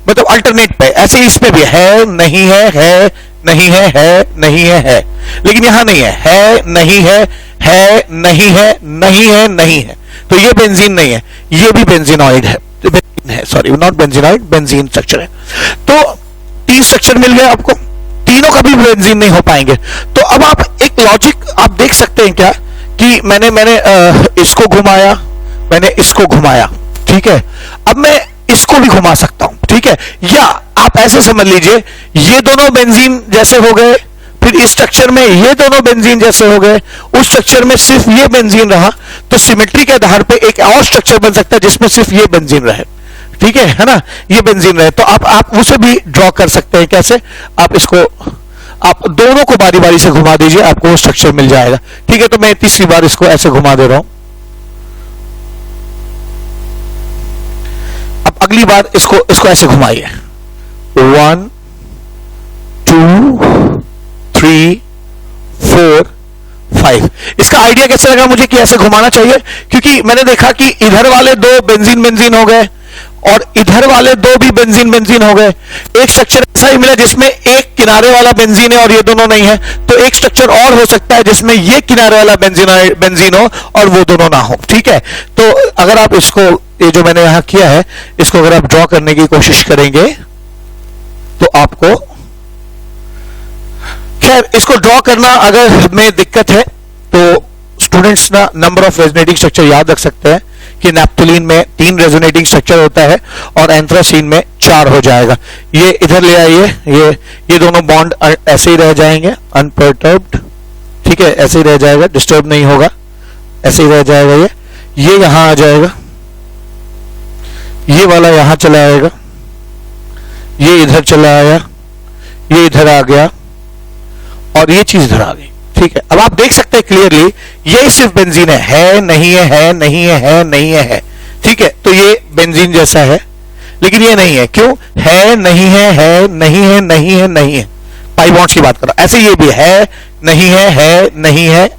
मतलब अल्टरनेट पे। ऐसे ही इसमें भी है नहीं है नहीं है नहीं है, लेकिन यहां नहीं है नहीं है नहीं है नहीं है नहीं है, तो ये बेंजीन नहीं है, ये भी बेंजीनॉइड है, sorry not benzenoid, benzene structure है। तो 3 स्ट्रक्चर मिल गए आपको, तीनों कभी बेंजीन नहीं हो पाएंगे। तो अब आप एक लॉजिक आप देख सकते हैं क्या, कि मैंने इसको घुमाया, मैंने इसको घुमाया, ठीक है। अब मैं इसको भी घुमा सकता हूं, ठीक है। या आप ऐसे समझ लीजिए ये दोनों बेंजीन जैसे हो गए, फिर इस स्ट्रक्चर में ये दोनों बेंजीन जैसे हो गए, उस स्ट्रक्चर में सिर्फ ये बेंजीन रहा, तो सिमेट्री के आधार पे एक और स्ट्रक्चर बन सकता है जिसमें सिर्फ ये बेंजीन रहे, ठीक है ना, ये बेंजीन रहे। तो आप उसे भी ड्रॉ कर सकते हैं। कैसे? आप इसको, आप दोनों को बारी बारी से घुमा दीजिए, आपको वो स्ट्रक्चर मिल जाएगा, ठीक है। तो मैं तीसरी बार इसको ऐसे घुमा दे रहा हूं। अब अगली बार इसको ऐसे घुमाइए, 1 2 3 4 5। इसका आइडिया कैसे लगा मुझे कि ऐसे घुमाना चाहिए? क्योंकि मैंने देखा कि इधर वाले 2 बेंजीन हो गए और इधर वाले 2 भी बेंजीन हो गए। एक स्ट्रक्चर ऐसा ही मिला जिसमें एक किनारे वाला बेंजीन है और ये दोनों नहीं है। तो एक स्ट्रक्चर और हो सकता है जिसमें ये किनारे वाला बेंजीन हो और वो दोनों ना हो, ठीक है। तो अगर आप इसको, ये जो मैंने यहां किया है, इसको अगर आप ड्रॉ करने की कोशिश करेंगे तो आपको खैर इसको ड्रॉ करना अगर में दिक्कत है तो स्टूडेंट्स ना नंबर ऑफ रेजोनेटिंग स्ट्रक्चर याद रख सकते हैं कि नैप्थलीन में 3 रेजोनेटिंग स्ट्रक्चर होता है और एंथ्रासीन में 4 हो जाएगा। ये इधर ले आइए, ये दोनों बॉन्ड ऐसे ही रह जाएंगे अनपर्टर्ब्ड, ठीक है, ऐसे ही रह जाएगा, डिस्टर्ब नहीं होगा, ऐसे ही रह जाएगा। ये यहां आ जाएगा, ये वाला यहां चला आएगा, ये इधर चला आया, ये इधर आ गया और ये चीज इधर आ गई, ठीक है। अब आप देख सकते हैं क्लियरली ये सिर्फ बेंजीन है नहीं है नहीं है नहीं है, ठीक है। तो ये बेंजीन जैसा है लेकिन ये नहीं है, क्यों है नहीं है नहीं है नहीं है नहीं है, पाई बॉन्ड्स की बात कर रहा हूं। ऐसे ये भी है नहीं है नहीं है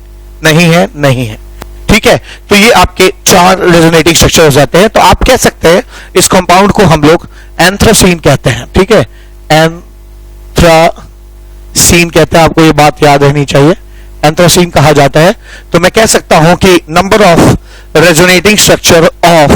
नहीं है नहीं है, ठीक है। तो ये आपके 4 रेजोनेटिंग स्ट्रक्चर हो जाते हैं। तो आप कह सकते हैं इस कंपाउंड को हम लोग एंथ्रासीन कहते हैं, ठीक है, एंथ्रासीन कहते हैं, आपको ये बात याद रहनी चाहिए, एंथ्रासीन कहा जाता है। तो मैं कह सकता हूं कि number of resonating structure of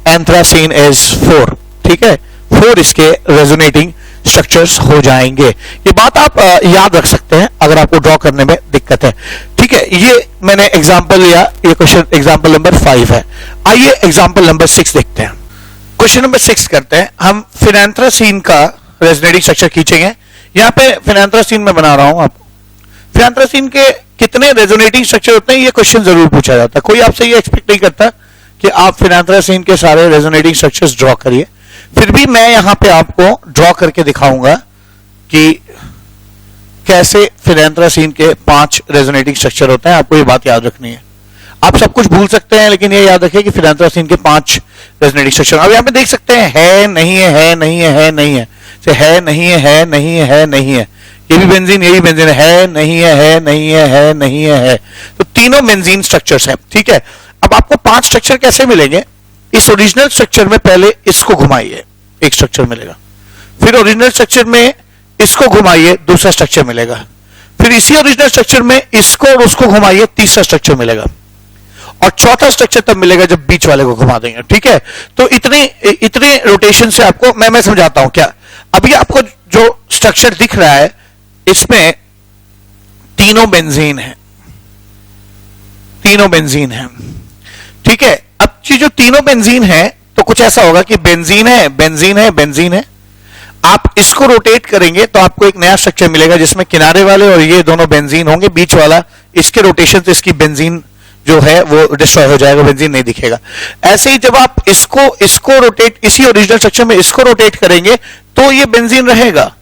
anthracene is 4, ठीक है, 4 इसके रेजोनेटिंग स्ट्रक्चर्स हो जाएंगे। ये बात आप याद रख सकते हैं अगर आपको ड्रॉ करने में दिक्कत है, ठीक है। ये मैंने एग्जांपल लिया, ये क्वेश्चन एग्जांपल नंबर 5 है। आइए एग्जांपल नंबर 6 देखते हैं। क्वेश्चन नंबर 6 करते हैं हम। फिनेंथ्रासीन का रेजोनेटिंग स्ट्रक्चर खींचेंगे। यहां पे फिनेंथ्रासीन में बना रहा हूं आपको। फिनेंथ्रासीन के कितने रेजोनेटिंग स्ट्रक्चर होते हैं ये क्वेश्चन जरूर पूछा जाता है। कोई आपसे ये एक्सपेक्ट नहीं करता कि आप फिनेंथ्रासीन के सारे रेजोनेटिंग स्ट्रक्चर्स ड्रॉ करिए। फिर भी मैं यहां पे आपको ड्रॉ करके दिखाऊंगा कि कैसे फिनेंथ्रासीन के 5 रेजोनेटिंग स्ट्रक्चर होते हैं। आपको ये बात याद रखनी है। आप सब कुछ भूल सकते हैं लेकिन ये याद रखिए कि फिनेंथ्रासीन के 5 रेजोनेटिंग स्ट्रक्चर। अब यहां पे देख सकते हैं नहीं है नहीं है नहीं है, है नहीं है नहीं है नहीं है, ये भी बेंजीन, ये भी बेंजीन है नहीं है नहीं है नहीं है। तो तीनों बेंजीन स्ट्रक्चर्स हैं, ठीक है। अब आपको 5 स्ट्रक्चर कैसे मिलेंगे? इस ओरिजिनल स्ट्रक्चर में पहले इसको घुमाइए, एक स्ट्रक्चर मिलेगा। फिर ओरिजिनल स्ट्रक्चर में इसको घुमाइए, दूसरा स्ट्रक्चर मिलेगा। फिर इसी ओरिजिनल स्ट्रक्चर में इसको और उसको घुमाइए, तीसरा स्ट्रक्चर मिलेगा। और चौथा स्ट्रक्चर तब मिलेगा जब बीच वाले को घुमा देंगे, ठीक है। तो इतने रोटेशन से आपको मैं समझाता हूं क्या। अभी आपको जो स्ट्रक्चर दिख रहा है इसमें तीनों बेंजीन है, तीनों बेंजीन है, ठीक है। अब जो तीनों बेंजीन है तो कुछ ऐसा होगा कि बेंजीन है बेंजीन है बेंजीन है। आप इसको रोटेट करेंगे तो आपको एक नया स्ट्रक्चर मिलेगा जिसमें किनारे वाले और ये दोनों बेंजीन होंगे, बीच वाला इसके रोटेशन से इसकी बेंजीन जो है वो डिस्ट्रॉय हो जाएगा, बेंजीन नहीं दिखेगा। ऐसे ही जब आप इसको रोटेट, इसी ओरिजिनल स्ट्रक्चर में इसको रोटेट करेंगे तो ये बेंजीन रहेगा,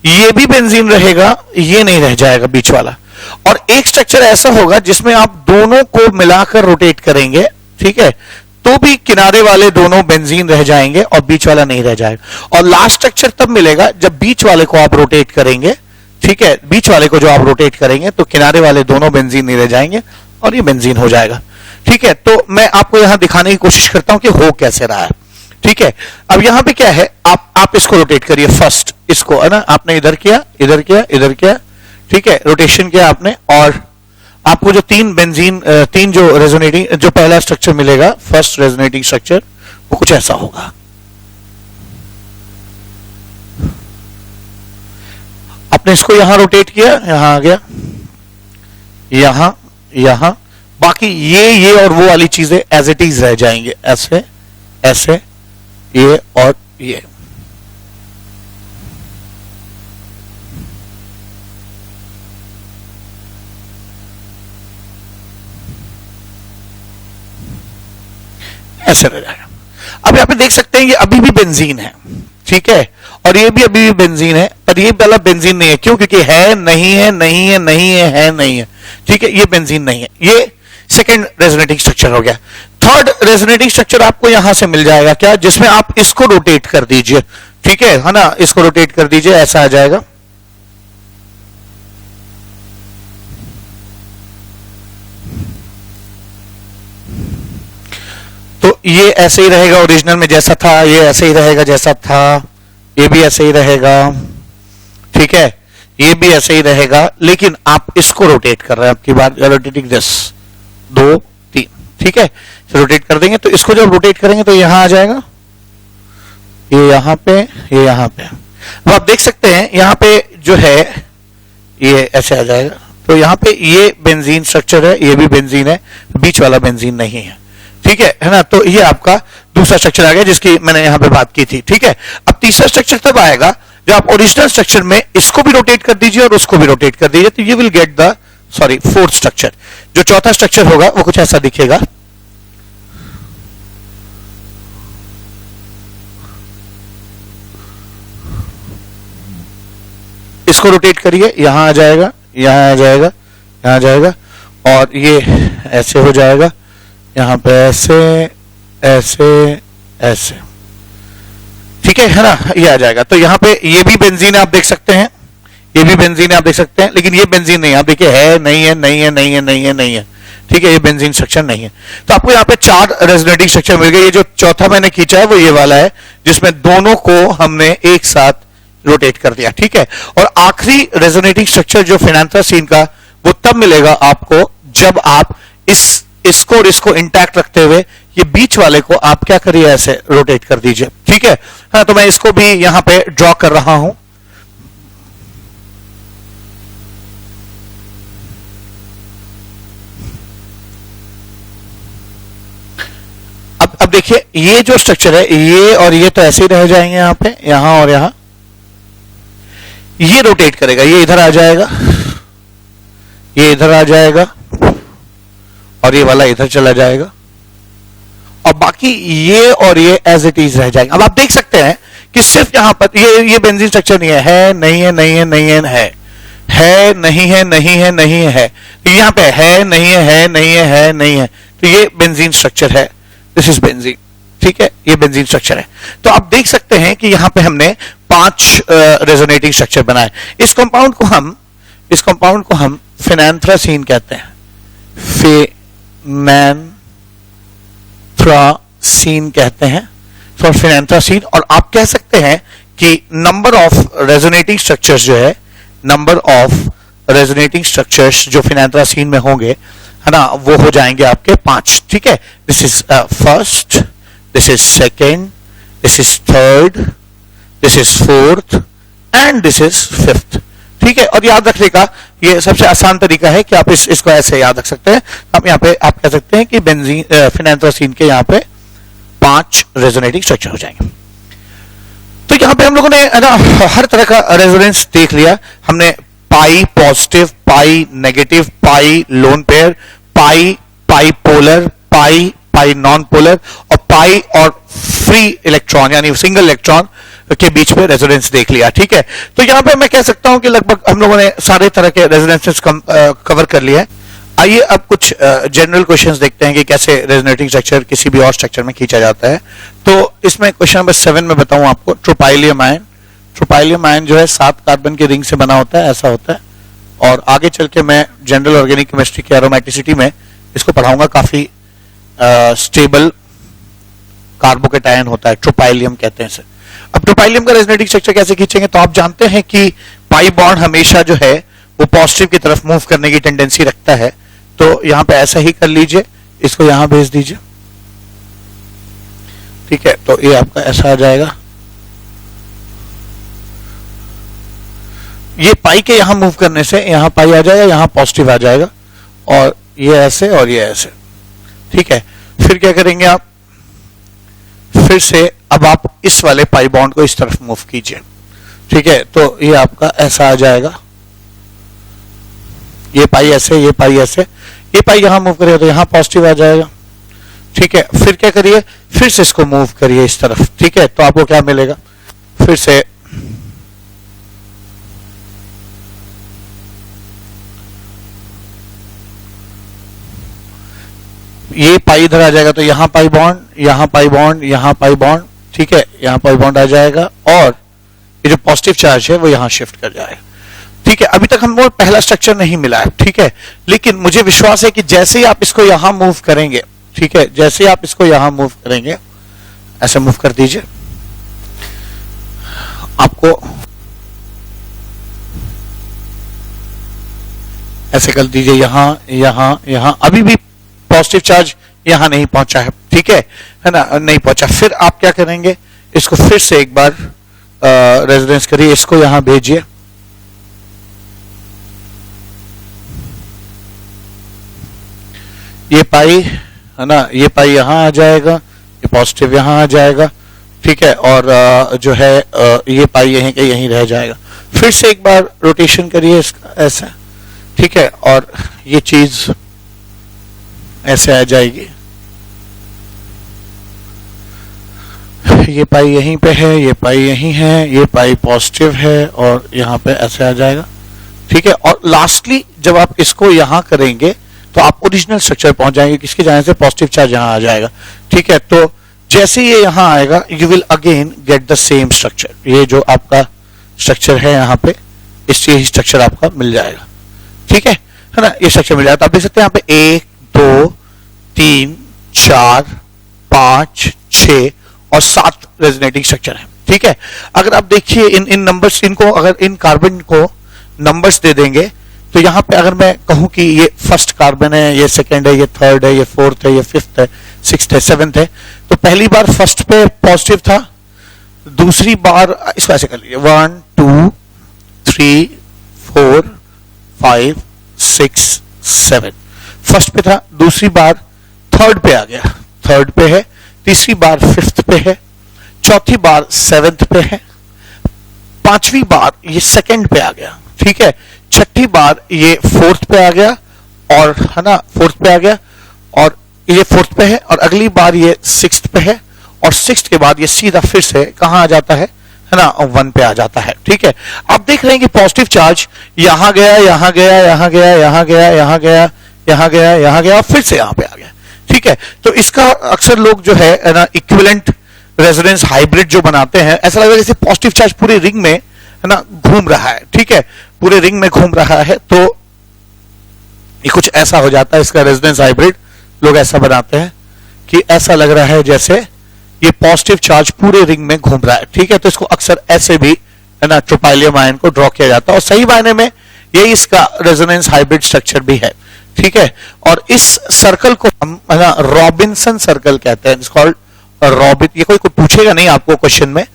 ये भी बेंजीन रहेगा, ये नहीं रह जाएगा बीच वाला। और एक स्ट्रक्चर ऐसा होगा जिसमें आप दोनों को मिलाकर रोटेट करेंगे, ठीक है, तो भी किनारे वाले दोनों बेंजीन रह जाएंगे और बीच वाला नहीं रह जाएगा। और लास्ट स्ट्रक्चर तब मिलेगा जब बीच वाले को आप रोटेट करेंगे, ठीक है, बीच वाले को जो आप रोटेट करेंगे तो किनारे वाले दोनों बेंजीन नहीं रह जाएंगे और ये बेंजीन हो जाएगा, ठीक है। तो मैं आपको यहां दिखाने की कोशिश करता हूं कि हो कैसे रहा है, ठीक है। अब यहां पे क्या है, आप इसको रोटेट करिए, फर्स्ट इसको, है ना, आपने इधर किया इधर किया इधर किया, ठीक है, रोटेशन किया आपने। और आपको जो तीन जो रेजोनेटिंग, जो पहला स्ट्रक्चर मिलेगा, फर्स्ट रेजोनेटिंग स्ट्रक्चर, वो कुछ ऐसा होगा। आपने इसको यहां रोटेट किया, यहां आ गया, यहां, बाकी ये और वो वाली चीजें एज इट इज रह जाएंगे, ऐसे ऐसे, ये और ये। ऐसे रह जाएगा। अब यहां पे देख सकते हैं ये अभी भी बेंजीन है, ठीक है, और ये भी अभी भी बेंजीन है, पर ये पहला बेंजीन नहीं है। क्यों? क्योंकि है नहीं है नहीं है नहीं है नहीं है, ठीक है, ये बेंजीन नहीं है। ये सेकेंड रेजोनेटिंग स्ट्रक्चर हो गया। थर्ड रेजोनेटिंग स्ट्रक्चर आपको यहां से मिल जाएगा, क्या, जिसमें आप इसको रोटेट कर दीजिए, ठीक है ना, इसको रोटेट कर दीजिए, ऐसा आ जाएगा। तो ये ऐसे ही रहेगा ओरिजिनल में जैसा था, ये ऐसे ही रहेगा जैसा था, ये भी ऐसे ही रहेगा, ठीक है, ये भी ऐसे ही रहेगा, लेकिन आप इसको रोटेट कर रहे हैं, आपकी बात रोटेटिंग दिस 2 3, ठीक है, रोटेट कर देंगे। तो इसको जब रोटेट करेंगे तो यहां आ जाएगा, ये यहां पे, ये यहां पे। अब आप देख सकते हैं यहां पे जो है ये ऐसे आ जाएगा। तो यहाँ पे ये बेंजीन स्ट्रक्चर है, ये भी बेंजीन है, बीच वाला बेंजीन नहीं है, ठीक है ना। तो ये आपका दूसरा स्ट्रक्चर आ गया जिसकी मैंने यहाँ पे बात की थी, ठीक है। अब तीसरा स्ट्रक्चर तब आएगा जब आप ओरिजिनल स्ट्रक्चर में इसको भी रोटेट कर दीजिए और उसको भी रोटेट कर दीजिए, तो you will get the fourth structure. जो चौथा स्ट्रक्चर होगा वो कुछ ऐसा दिखेगा। इसको रोटेट करिए, यहां आ जाएगा, यहां आ जाएगा, यहां आ जाएगा, और ये ऐसे हो जाएगा, यहां पे ऐसे ऐसे ऐसे, ठीक है ना, ये आ जाएगा। तो यहां पे ये भी बेंजीन आप देख सकते हैं, ये भी बेंजीन आप देख सकते हैं, लेकिन ये बेंजीन नहीं, आप देखिए है नहीं है नहीं है नहीं है नहीं है नहीं है, ठीक है, ये बेंजीन स्ट्रक्चर नहीं है। तो आपको यहाँ पे 4 रेजोनेटिंग स्ट्रक्चर मिल गए। ये जो चौथा मैंने खींचा है वो ये वाला है जिसमें दोनों को हमने एक साथ रोटेट कर दिया, ठीक है। और आखिरी रेजोनेटिंग स्ट्रक्चर जो फिनांथ्रासीन का, वो तब मिलेगा आपको जब आप इसको और इसको इंटैक्ट रखते हुए ये बीच वाले को आप क्या करिए, ऐसे रोटेट कर दीजिए, ठीक है। हाँ, तो मैं इसको भी यहां पे ड्रॉ कर रहा हूं। अब देखिए ये जो स्ट्रक्चर है, ये और ये तो ऐसे ही रह जाएंगे यहां पे, यहां और यहां। ये रोटेट करेगा, ये इधर आ जाएगा, ये इधर आ जाएगा, और ये वाला इधर चला जाएगा, और बाकी ये और ये एज इट इज रह जाएंगे। अब आप देख सकते हैं कि सिर्फ यहां पर ये बेंजीन स्ट्रक्चर नहीं है नहीं है नहीं है नहीं है है नहीं है नहीं है नहीं है, तो यहां पे है नहीं है नहीं है नहीं है, तो ये बेंजीन स्ट्रक्चर है, दिस इज बेंजीन, ठीक है, ये बेंजीन स्ट्रक्चर है। तो आप देख सकते हैं कि यहां पे हमने 5 रेजोनेटिंग स्ट्रक्चर बनाए। इस कंपाउंड को हम फिनांथ्रासीन कहते हैं, फिनांथ्रासीन कहते हैं, फॉर फिनांथ्रासीन। और आप कह सकते हैं कि नंबर ऑफ रेजोनेटिंग स्ट्रक्चर्स जो है, नंबर ऑफ रेजोनेटिंग स्ट्रक्चर्स जो फिनांथ्रासीन में होंगे, है ना, वो हो जाएंगे आपके 5, ठीक है। This is first, this is second, this is third, this is fourth, and this is fifth, ठीक है। और याद रखने का ये सबसे आसान तरीका है कि आप इसको ऐसे याद रख सकते हैं। आप यहाँ पे आप कह सकते हैं कि बेंजीन फिनांथ्रासीन के यहाँ पे 5 रेजोनेटिंग स्ट्रक्चर हो जाएंगे। तो यहाँ पे हम लोगों ने हर तरह का रेजोनेंस देख लिया। हमने पाई पॉजिटिव, पाई नेगेटिव, पाई लोन पेयर, पाई पाई पोलर, पाई पाई नॉन पोलर, और पाई और फ्री इलेक्ट्रॉन यानी सिंगल इलेक्ट्रॉन के बीच में रेजोनेंस देख लिया, ठीक है। तो यहां पे मैं कह सकता हूं कि लगभग हम लोगों ने सारे तरह के रेजोनेंसेस कवर कर लिए हैं। आइए अब कुछ जनरल क्वेश्चंस देखते हैं कि कैसे रेजोनेटिंग स्ट्रक्चर किसी भी और स्ट्रक्चर में खींचा जाता है। तो इसमें क्वेश्चन नंबर 7 में बताऊं आपको, ट्रोपाइलियम आयन। ट्रोपाइलियम आयन जो है 7 कार्बन के रिंग से बना होता है, ऐसा होता है। और आगे चल के मैं जनरल ऑर्गेनिक केमिस्ट्री की एरोमेटिसिटी में इसको पढ़ाऊंगा, काफी स्टेबल कार्बोकेटायन होता है, ट्रोपाइलियम कहते हैं इसे। अब ट्रोपाइलियम का रेजोनेटिंग स्ट्रक्चर कैसे खींचेंगे, तो आप जानते हैं कि पाई बॉन्ड हमेशा जो है वो पॉजिटिव की तरफ मूव करने की टेंडेंसी रखता है। तो यहां पे ऐसा ही कर लीजिए, इसको यहां भेज दीजिए, ठीक है। तो ये आपका ऐसा आ जाएगा, ये पाई के यहां मूव करने से यहां पाई आ जाएगा, यहां पॉजिटिव आ जाएगा, और ये ऐसे और ये ऐसे, ठीक है। फिर क्या करेंगे आप, फिर से अब आप इस वाले पाई बॉन्ड को इस तरफ मूव कीजिए, ठीक है। तो ये आपका ऐसा आ जाएगा, ये पाई ऐसे, ये पाई ऐसे, ये पाई यहां मूव करिए तो यहां पॉजिटिव आ जाएगा, ठीक है। फिर क्या करिए, फिर से इसको मूव करिए इस तरफ, ठीक है। तो आपको क्या मिलेगा, फिर से ये पाई इधर आ जाएगा, तो यहां पाई बॉन्ड, यहां पाई बॉन्ड, यहां पाई बॉन्ड, ठीक है, यहां पाई बॉन्ड आ जाएगा, और ये जो पॉजिटिव चार्ज है वो यहां शिफ्ट कर जाएगा, ठीक है। अभी तक हमको पहला स्ट्रक्चर नहीं मिला है, ठीक है, लेकिन मुझे विश्वास है कि जैसे ही आप इसको यहां मूव करेंगे, ठीक है, जैसे ही आप इसको यहां मूव करेंगे, ऐसे मूव कर दीजिए, आपको ऐसे कर दीजिए, यहां यहां यहां, अभी भी पॉजिटिव चार्ज यहां नहीं पहुंचा है, ठीक है ना, नहीं पहुंचा। फिर आप क्या करेंगे, इसको फिर से एक बार रेजोनेंस करिए, इसको यहां भेजिए, ये पाई है ना, ये पाई यहाँ आ जाएगा, ये पॉजिटिव यहाँ आ जाएगा, ठीक है, और जो है ये पाई यहीं के यहीं रह जाएगा। फिर से एक बार रोटेशन करिए इसका ऐसा, ठीक है, और ये चीज ऐसे आ जाएगी, ये पाई यहीं पे है, ये पाई यहीं है, ये पाई पॉजिटिव है और यहाँ पे ऐसे आ जाएगा, ठीक है। और लास्टली जब आप इसको यहाँ करेंगे तो आप ओरिजिनल स्ट्रक्चर पहुंच जाएंगे, किसके जाने से पॉजिटिव चार्ज यहाँ आ जाएगा, ठीक है। तो जैसे ये यहाँ आएगा you will again get the same structure, ये जो आपका स्ट्रक्चर है यहाँ पे, इससे स्ट्रक्चर आपका मिल जाएगा, ठीक है ना, ये स्ट्रक्चर मिल जाएगा। तो आप देख सकते हैं यहाँ पे 1 2 3 4 5 6 और 7 रेजोनेटिंग स्ट्रक्चर है, ठीक है। अगर आप देखिए इन नंबर्स, इनको अगर इन कार्बन को नंबर्स दे देंगे तो यहाँ पे अगर मैं कहूं कि ये फर्स्ट कार्बन है, ये सेकंड है, ये थर्ड है, ये फोर्थ है, ये फिफ्थ है, सिक्स्थ है, सेवेंथ है, तो पहली बार फर्स्ट पे पॉजिटिव था, दूसरी बार इसको ऐसे कर लीजिए 1 2 3 4 5 6 7, फर्स्ट पे था, दूसरी बार थर्ड पे आ गया, थर्ड पे है, तीसरी बार फिफ्थ पे है, चौथी बार सेवेंथ पे है, पांचवी बार ये सेकंड पे आ गया, ठीक है, छठी बार ये फोर्थ पे आ गया, और है ना फोर्थ पे आ गया, और ये फोर्थ पे है, और अगली बार ये सिक्स्थ पे है, और सिक्स्थ के बाद ये सीधा फिर से कहां आ जाता है ना 1 पे आ जाता है, ठीक है। आप देख रहे हैं कि पॉजिटिव चार्ज यहां गया, यहां गया, यहां गया, यहां गया, यहां गया, यहां गया, यहां गया, और फिर से यहां पे आ गया, ठीक है। तो इसका अक्सर लोग जो है ना इक्विवेलेंट रेजोनेंस हाइब्रिड जो बनाते हैं, ऐसा लगता है जैसे पॉजिटिव चार्ज पूरे रिंग में है ना घूम रहा है, ठीक है, पूरे रिंग में घूम रहा है, तो ये कुछ ऐसा हो जाता है इसका रेजोनेंस हाइब्रिड, लोग ऐसा बनाते हैं कि ऐसा लग रहा है जैसे ये पॉजिटिव चार्ज पूरे रिंग में घूम रहा है, ठीक है। तो इसको अक्सर ऐसे भी है ना ट्रोपाइलियम आयन को ड्रॉ किया जाता है, और सही मायने में यही इसका रेजोनेंस हाइब्रिड स्ट्रक्चर भी है, ठीक है। और इस सर्कल को हम है ना रॉबिन्सन सर्कल कहते हैं, इट्स कॉल्ड रॉबिन, ये कोई पूछेगा नहीं आपको क्वेश्चन में,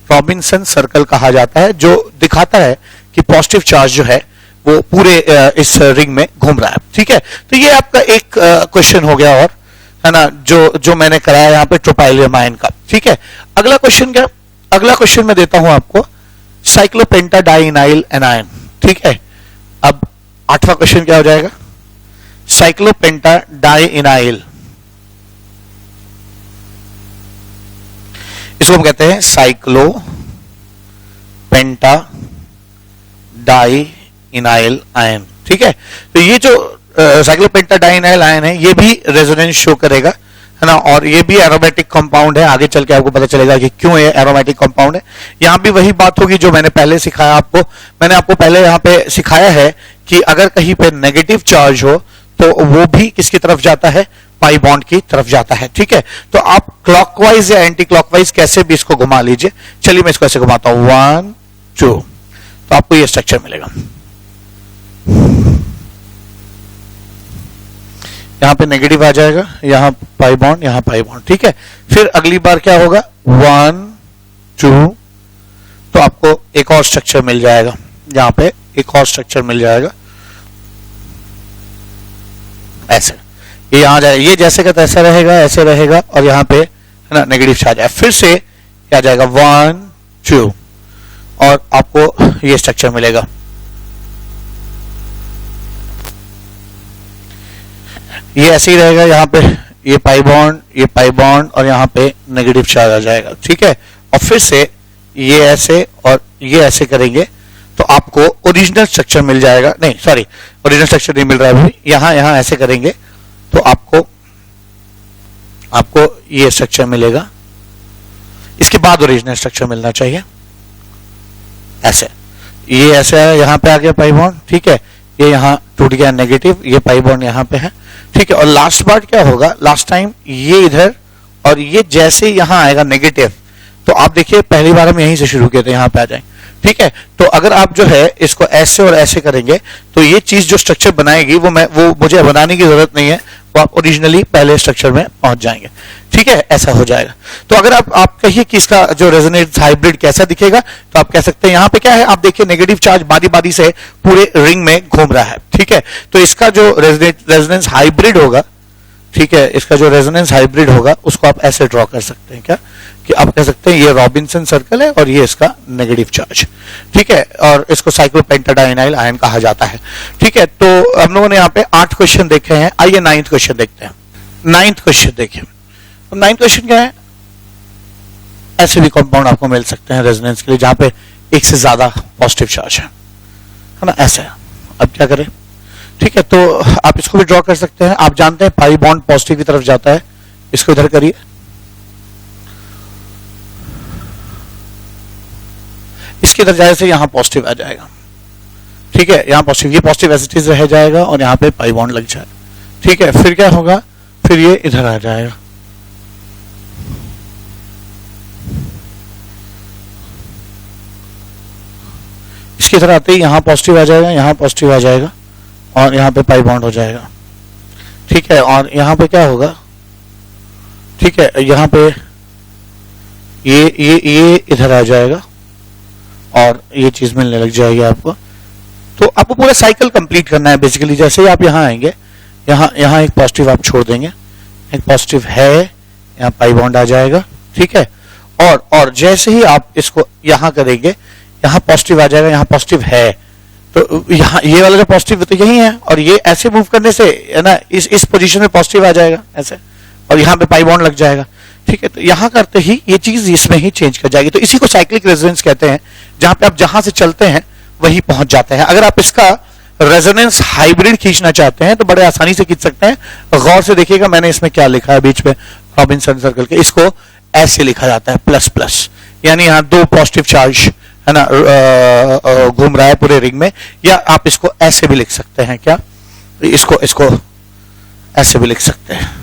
रॉबिन्सन सर्कल कहा जाता है, जो दिखाता है कि पॉजिटिव चार्ज जो है वो पूरे इस रिंग में घूम रहा है, ठीक है। तो ये आपका एक क्वेश्चन हो गया, और है ना जो मैंने कराया यहाँ पे ट्रोपाइलियम आयन का, ठीक है। अगला क्वेश्चन क्या, अगला क्वेश्चन मैं देता हूं आपको साइक्लोपेंटाडाइइनाइल एनायन, ठीक है। अब 8वां क्वेश्चन क्या हो जाएगा, साइक्लोपेंटाडाइइनाइल, इसको हम कहते हैं साइक्लोपेंटाडाइइनाइल आयन, ठीक है। तो ये जो साइक्लोपेंटाडाइइनाइल आयन है ये भी रेजोनेंस शो करेगा, है ना, और ये भी एरोमेटिक कंपाउंड है, आगे चल के आपको पता चलेगा कि क्यों ये एरोमेटिक कंपाउंड है। यहां भी वही बात होगी जो मैंने पहले सिखाया आपको, मैंने आपको पहले यहां पे सिखाया है कि अगर कहीं पे नेगेटिव चार्ज हो तो वो भी किसकी तरफ जाता है, पाई बॉन्ड की तरफ जाता है, ठीक है। तो आप क्लॉकवाइज या एंटी क्लॉकवाइज कैसे भी इसको घुमा लीजिए, चलिए मैं इसको ऐसे घुमाता हूं 1 2, तो आपको ये स्ट्रक्चर मिलेगा, यहां पे नेगेटिव आ जाएगा, यहां पाई बॉन्ड, यहां पाई बॉन्ड, ठीक है। फिर अगली बार क्या होगा 1 2, तो आपको एक और स्ट्रक्चर मिल जाएगा, यहां पे एक और स्ट्रक्चर मिल जाएगा ऐसे, ये यहां जाएगा, ये जैसे का तैसा रहेगा, ऐसे रहेगा, और यहां पे है ना नेगेटिव चार्ज है, फिर से क्या जाएगा 1 2, और आपको ये स्ट्रक्चर मिलेगा। ये ऐसे ही रहेगा, यहां पे ये पाई बॉन्ड, ये पाई बॉन्ड, और यहां पे नेगेटिव चार्ज आ जाएगा, ठीक है। और फिर से ये ऐसे और ये ऐसे करेंगे तो आपको ओरिजिनल स्ट्रक्चर मिल जाएगा, नहीं सॉरी ओरिजिनल स्ट्रक्चर नहीं मिल रहा है अभी, यहां ऐसे करेंगे तो आपको ये स्ट्रक्चर मिलेगा, इसके बाद ओरिजिनल स्ट्रक्चर मिलना चाहिए ऐसे, ये ऐसे है, यहां पे आ गया पाई बॉन्ड, ठीक है, ये यहां टूट गया नेगेटिव, ये पाई बॉन्ड यहां पे है, ठीक है। और लास्ट बार क्या होगा, लास्ट टाइम ये इधर, और ये जैसे यहां आएगा नेगेटिव, तो आप देखिए पहली बार हम यहीं से शुरू किए थे, यहां पे आ जाएंगे, ठीक है। तो अगर आप जो है इसको ऐसे और ऐसे करेंगे तो ये चीज जो स्ट्रक्चर बनाएगी वो मुझे बनाने की जरूरत नहीं है, वो आप ओरिजिनली पहले स्ट्रक्चर में पहुंच जाएंगे, ठीक है, ऐसा हो जाएगा। तो अगर आप कहिए कि इसका जो रेजोनेंस हाइब्रिड कैसा दिखेगा, तो आप कह सकते हैं यहां पे क्या है, आप देखिए नेगेटिव चार्ज बारी बारी से पूरे रिंग में घूम रहा है, ठीक है। तो इसका जो रेजोनेंस हाइब्रिड होगा ठीक है, इसका जो रेजोनेंस हाइब्रिड होगा उसको आप ऐसे ड्रॉ कर सकते हैं क्या, कि आप कह सकते हैं ये रॉबिन्सन सर्कल है और ये इसका नेगेटिव चार्ज, ठीक है, और इसको साइक्लोपेंटाडाइनाइल आयन कहा जाता है। ठीक है, तो हम लोगों ने यहाँ पे 8 क्वेश्चन देखे हैं। आइए 9th क्वेश्चन देखते हैं। 9th क्वेश्चन देखिए, तो 9th क्वेश्चन क्या है, ऐसे भी कंपाउंड आपको मिल सकते हैं रेजोनेंस के लिए जहां पे एक से ज्यादा पॉजिटिव चार्ज है ना, ऐसे। अब क्या करें, ठीक है, तो आप इसको भी ड्रॉ कर सकते हैं। आप जानते हैं पाई बॉन्ड पॉजिटिव की तरफ जाता है, इसको इधर करिए, इसके इधर जाने से यहां पॉजिटिव आ जाएगा, ठीक है, यहां पॉजिटिव, ये पॉजिटिव एसिटीज रह जाएगा और यहां पे पाई बॉन्ड लग जाएगा। ठीक है, फिर क्या होगा, फिर ये इधर आ जाएगा, इसकी तरह आते ही यहां पॉजिटिव आ जाएगा, यहां पॉजिटिव आ जाएगा और यहां पे पाई बॉन्ड हो जाएगा। ठीक है, और यहां पे क्या होगा, ठीक है, यहां पे ये इधर आ जाएगा और ये चीज मिलने लग जाएगी आपको। तो आपको पूरा साइकिल कंप्लीट करना है बेसिकली। जैसे ही आप यहां आएंगे, यहां एक पॉजिटिव आप छोड़ देंगे, एक पॉजिटिव है, यहां पाई बॉन्ड आ जाएगा, ठीक है, और जैसे ही आप इसको यहां करेंगे, यहां पॉजिटिव आ जाएगा, यहां पॉजिटिव है, तो यहां ये वाला जो पॉजिटिव तो यही है, और ये ऐसे मूव करने से है ना, इस पोजीशन में पॉजिटिव आ जाएगा ऐसे, और यहां पे पाई बॉन्ड लग जाएगा। ठीक है, तो यहां करते ही ये चीज इसमें ही चेंज कर जाएगी। तो इसी को साइक्लिक रेजोनेंस कहते हैं, जहां पे आप जहां से चलते हैं वही पहुंच जाते हैं। अगर आप इसका रेजोनेंस हाइब्रिड खींचना चाहते हैं तो बड़े आसानी से खींच सकते हैं। गौर से देखिएगा मैंने इसमें क्या लिखा है बीच में, रॉबिन्सन सर्कल के, इसको ऐसे लिखा जाता है प्लस प्लस, यानी यहां 2 पॉजिटिव चार्ज है ना घूम रहा है पूरे रिंग में। या आप इसको ऐसे भी लिख सकते हैं, क्या, इसको ऐसे भी लिख सकते हैं।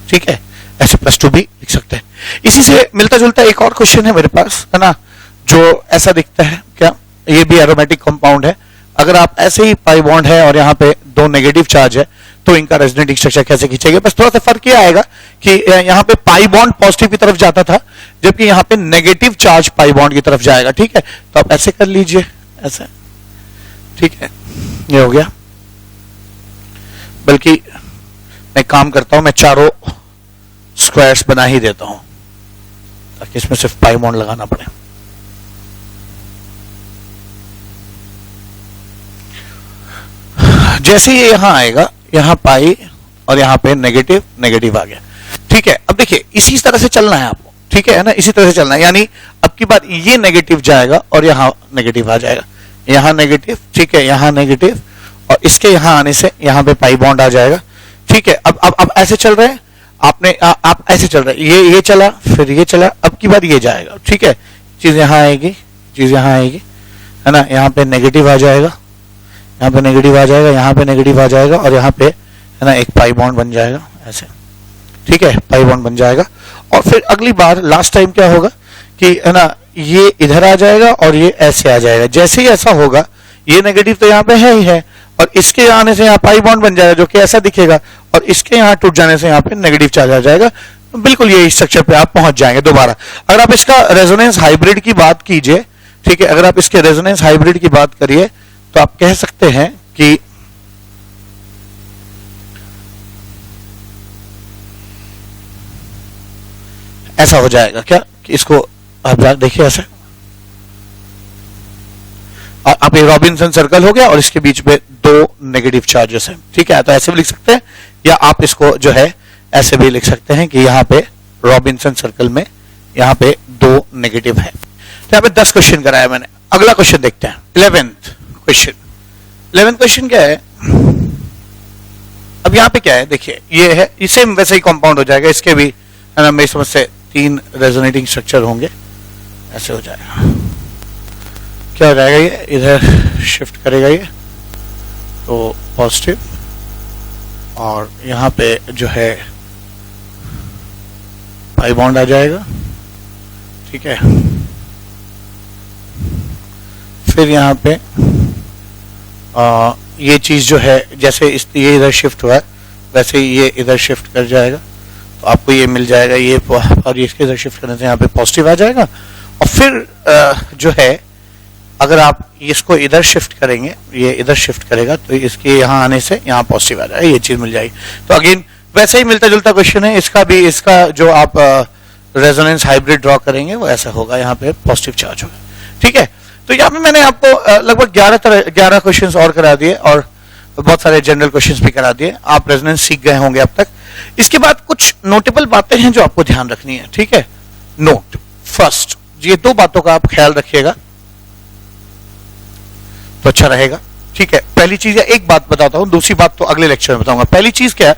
ठीक है, ऐसे +2 भी लिख सकते हैं। इसी से मिलता जुलता एक और क्वेश्चन है मेरे पास, है ना, जो ऐसा दिखता है, क्या, ये भी एरोमेटिक कंपाउंड है। अगर आप ऐसे ही पाई बॉन्ड है और यहाँ पे 2 नेगेटिव चार्ज है, तो इनका रेजोनेटिंग स्ट्रक्चर कैसे खींचेंगे। बस थोड़ा सा फर्क ये आएगा कि यहाँ पे पाई बॉन्ड पॉजिटिव की तरफ जाता था, जबकि यहाँ पे नेगेटिव चार्ज पाई बॉन्ड की तरफ जाएगा। ठीक है, तो आप ऐसे कर लीजिए, ऐसे, ठीक है, ये हो गया। बल्कि मैं काम करता हूं, मैं चारों स्क्वायर्स बना ही देता हूं ताकि इसमें सिर्फ पाई बॉन्ड लगाना पड़े। जैसे ही यहां आएगा, यहां पाई और यहां पे नेगेटिव नेगेटिव आ गया। ठीक है, अब देखिए इसी तरह से चलना है आपको, ठीक है ना, इसी तरह से चलना है, यानी अब की बात ये नेगेटिव जाएगा और यहां नेगेटिव आ जाएगा, यहां नेगेटिव, ठीक है, यहां नेगेटिव, और इसके यहां आने से यहां पे पाई बॉन्ड आ जाएगा। ठीक है, अब ऐसे चल रहे हैं, आप ऐसे चल रहे हैं, ये चला, फिर ये चला, अब की बार ये जाएगा। ठीक है, चीज यहां आएगी, चीज यहां आएगी, है ना, यहाँ पे नेगेटिव आ जाएगा, यहाँ पे नेगेटिव आ जाएगा, यहाँ पे नेगेटिव आ जाएगा, और यहाँ पे है ना एक पाई बॉन्ड बन जाएगा ऐसे। ठीक है, पाई बॉन्ड बन जाएगा, और फिर अगली बार लास्ट टाइम क्या होगा कि है ना, ये इधर आ जाएगा और ये ऐसे आ जाएगा। जैसे ही ऐसा होगा, ये नेगेटिव तो यहाँ पे है ही है, और इसके आने से यहाँ पाई बॉन्ड बन जाएगा जो कि ऐसा दिखेगा, और इसके यहाँ टूट जाने से यहाँ पे नेगेटिव चार्ज आ जाएगा। बिल्कुल ये स्ट्रक्चर पे आप पहुंच जाएंगे दोबारा। अगर आप इसका रेजोनेंस हाइब्रिड की बात कीजिए, ठीक है, अगर आप इसके रेजोनेंस हाइब्रिड की बात करिए तो आप कह सकते हैं कि ऐसा हो जाएगा, क्या, कि इसको आप देखिए ऐसे, आप ये रॉबिन्सन सर्कल हो गया और इसके बीच में 2 नेगेटिव चार्जेस हैं। ठीक है, तो ऐसे भी लिख सकते हैं, या आप इसको जो है ऐसे भी लिख सकते हैं कि यहाँ पे रॉबिन्सन सर्कल में यहाँ पे 2 नेगेटिव है। तो यहाँ पे 10 क्वेश्चन कराया मैंने। अगला क्वेश्चन देखते हैं, 11th क्वेश्चन। 11th क्वेश्चन क्या है, अब यहाँ पे क्या है, देखिए ये है, इसे वैसे ही कंपाउंड हो जाएगा, इसके भी है ना मेरी समझ से 3 रेजोनेटिंग स्ट्रक्चर होंगे, ऐसे हो जाएगा। क्या हो जाएगा, ये इधर शिफ्ट करेगा ये, तो पॉजिटिव, और यहाँ पे जो है पाई बॉन्ड आ जाएगा। ठीक है, फिर यहाँ पे ये चीज जो है, जैसे ये इधर शिफ्ट हुआ है वैसे ही ये इधर शिफ्ट कर जाएगा, तो आपको ये मिल जाएगा, ये और इसके इधर शिफ्ट करने से यहाँ पे पॉजिटिव आ जाएगा, और फिर जो है अगर आप इसको इधर शिफ्ट करेंगे, ये इधर शिफ्ट करेगा तो इसके यहां आने से यहां पॉजिटिव आ जाएगा, ये चीज मिल जाएगी। तो अगेन वैसे ही मिलता जुलता क्वेश्चन है, इसका भी, इसका जो आप रेजोनेंस हाइब्रिड ड्रॉ करेंगे वो ऐसा होगा, यहाँ पे पॉजिटिव चार्ज होगा, ठीक है। तो यहाँ पे मैंने आपको लगभग 11 क्वेश्चंस और करा दिए और बहुत सारे जनरल क्वेश्चंस भी करा दिए। आप रेजोनेंस सीख गए होंगे अब तक। इसके बाद कुछ नोटेबल बातें हैं जो आपको ध्यान रखनी है, ठीक है। नोट फर्स्ट, ये 2 बातों का आप ख्याल रखिएगा तो अच्छा रहेगा, ठीक है। पहली चीज है, एक बात बताता हूं, दूसरी बात तो अगले लेक्चर में बताऊंगा। पहली चीज क्या है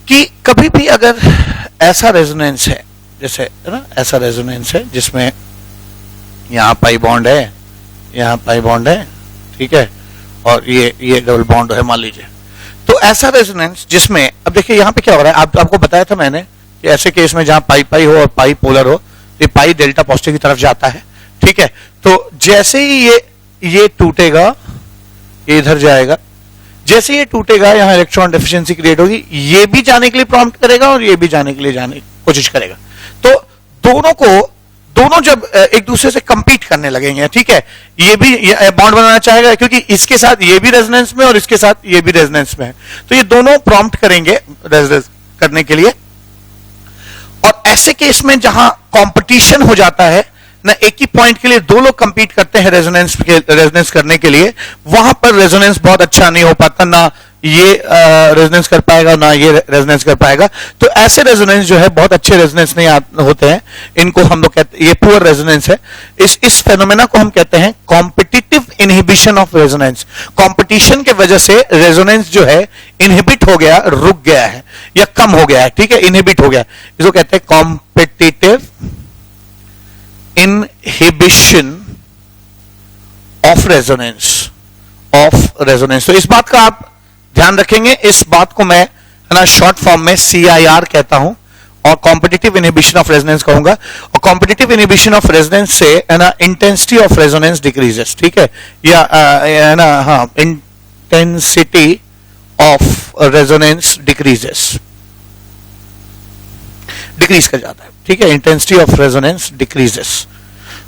कि कभी भी अगर ऐसा रेजोनेंस है, जैसे है ना, ऐसा रेजोनेंस है जिसमें यहां पाई बॉन्ड है, यहां पाई बॉन्ड है, ठीक है, और ये डबल बॉन्ड है मान लीजिए, तो ऐसा रेजोनेंस जिसमें, अब देखिए यहां पे क्या हो रहा है, आपको बताया था मैंने कि ऐसे केस में जहां पाई पाई हो और पाई पोलर हो, ये पाई डेल्टा पॉजिटिव की तरफ जाता है, ठीक है। तो जैसे ही ये टूटेगा, ये इधर जाएगा, जैसे ये टूटेगा यहां इलेक्ट्रॉन डेफिशिएंसी क्रिएट होगी, ये भी जाने के लिए प्रॉम्प्ट करेगा और ये भी जाने के लिए जाने की कोशिश करेगा। तो दोनों जब एक दूसरे से कंपीट करने लगेंगे, ठीक है, ये भी बॉन्ड बनाना चाहेगा क्योंकि इसके साथ ये भी रेजोनेंस में और इसके साथ ये भी रेजोनेंस में है, तो ये दोनों प्रॉम्प्ट करेंगे रेजोनेंस करने के लिए। और ऐसे केस में जहां कंपटीशन हो जाता है ना, एक ही पॉइंट के लिए 2 लोग कंपीट करते हैं रेजोनेंस करने के लिए, वहां पर रेजोनेंस बहुत अच्छा नहीं हो पाता, ना ये रेजोनेंस कर पाएगा ना ये रेजोनेंस कर पाएगा। तो ऐसे रेजोनेंस जो है बहुत अच्छे रेजोनेंस नहीं होते हैं, इनको हम लोग कहते हैं ये पुअर रेजोनेंस है। इस फेनोमेना को हम कहते हैं competitive inhibition of resonance. Competition के वजह से रेजोनेंस जो है इनहिबिट हो गया, रुक गया है या कम हो गया है, ठीक है, इनहिबिट हो गया, इसको कहते हैं कॉम्पिटिटिव इनहिबिशन ऑफ रेजोनेंस। तो इस बात का आप ध्यान रखेंगे, इस बात को मैं है ना शॉर्ट फॉर्म में CIR कहता हूं और कॉम्पिटिटिव इनहिबिशन ऑफ रेजोनेंस कहूंगा। और कॉम्पिटिटिव इनहिबिशन ऑफ रेजोनेंस से है ना इंटेंसिटी ऑफ रेजोनेंस डिक्रीजेस, ठीक है, या है ना, हाँ, इंटेंसिटी ऑफ रेजोनेंस डिक्रीज कर जाता है, ठीक है, इंटेंसिटी ऑफ रेजोनेंस डिक्रीजेस,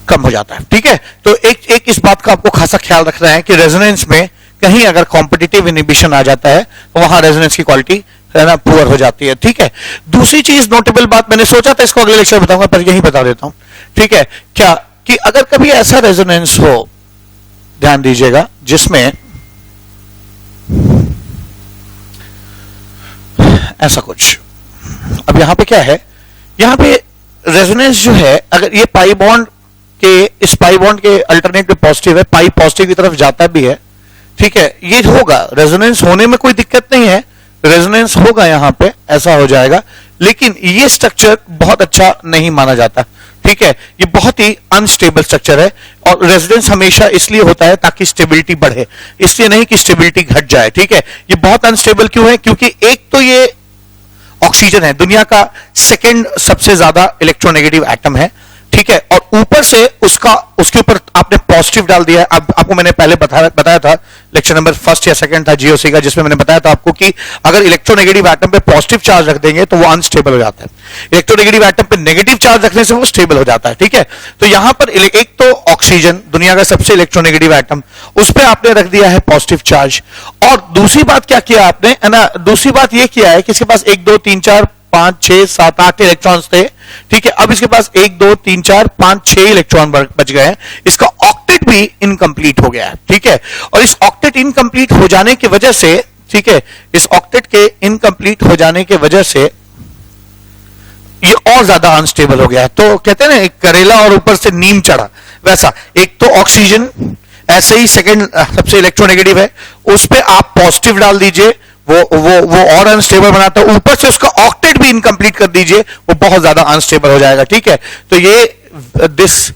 कम हो जाता है, ठीक है। तो एक इस बात का आपको खासा ख्याल रखना है कि रेजोनेंस में कहीं अगर कॉम्पिटिटिव इनहिबिशन आ जाता है तो वहां रेजोनेंस की क्वालिटी है ना पुअर हो जाती है, ठीक है। दूसरी चीज नोटेबल बात, मैंने सोचा था इसको अगले लेक्चर बताऊंगा पर यही बता देता हूं, ठीक है, क्या कि अगर कभी ऐसा रेजोनेंस हो, ध्यान दीजिएगा, जिसमें ऐसा कुछ, अब यहां पे क्या है, यहां पे रेजोनेंस जो है, अगर ये पाई बॉन्ड के, इस पाई बॉन्ड के अल्टरनेट पे पॉजिटिव है, पाई पॉजिटिव की तरफ जाता भी है, ठीक है, ये होगा, रेजोनेंस होने में कोई दिक्कत नहीं है, रेजोनेंस होगा यहां पे, ऐसा हो जाएगा, लेकिन ये स्ट्रक्चर बहुत अच्छा नहीं माना जाता, ठीक है, ये बहुत ही अनस्टेबल स्ट्रक्चर है। और रेजोनेंस हमेशा इसलिए होता है ताकि स्टेबिलिटी बढ़े, इसलिए नहीं कि स्टेबिलिटी घट जाए, ठीक है। ये बहुत अनस्टेबल क्यों है, क्योंकि एक तो ये ऑक्सीजन है, दुनिया का 2nd सबसे ज्यादा इलेक्ट्रोनेगेटिव एटम है, ठीक है, और ऊपर से उसके ऊपर आपने पॉजिटिव डाल दिया है। अब आपको मैंने पहले बताया था, लेक्चर नंबर 1 या 2 था जीओसी का, जिसमें मैंने बताया था आपको कि अगर इलेक्ट्रोनेगेटिव एटम पे पॉजिटिव चार्ज रख देंगे तो वो अनस्टेबल हो जाता है, इलेक्ट्रोनेगेटिव एटम पे नेगेटिव चार्ज रखने से वो स्टेबल हो जाता है, ठीक है। तो यहां पर एक तो ऑक्सीजन, दुनिया का सबसे इलेक्ट्रोनेगेटिव एटम, उस पर आपने रख दिया है पॉजिटिव चार्ज। और दूसरी बात क्या किया आपने, है ना, दूसरी बात ये किया है कि इसके पास 1 2 3 4 5 6 7 8 इलेक्ट्रॉन्स थे, ठीक है, अब इसके पास 1 2 3 4 5 6 इलेक्ट्रॉन बच गए हैं, इसका ऑक्टेट भी इनकम्प्लीट हो गया है, ठीक है। और इस ऑक्टेट इनकम्प्लीट हो जाने की वजह से, ठीक है, इस ऑक्टेट के इनकम्प्लीट हो जाने की वजह से ये और ज्यादा अनस्टेबल हो गया है। तो कहते हैं ना, एक करेला और ऊपर से नीम चढ़ा, वैसा। एक तो ऑक्सीजन ऐसे ही 2nd सबसे इलेक्ट्रोनेगेटिव है, उस पर आप पॉजिटिव डाल दीजिए, वो और अनस्टेबल बनाता है, ऊपर से उसका ऑक्टेट भी इनकम्प्लीट कर दीजिए, वो बहुत ज्यादा अनस्टेबल हो जाएगा, ठीक है। तो ये दिस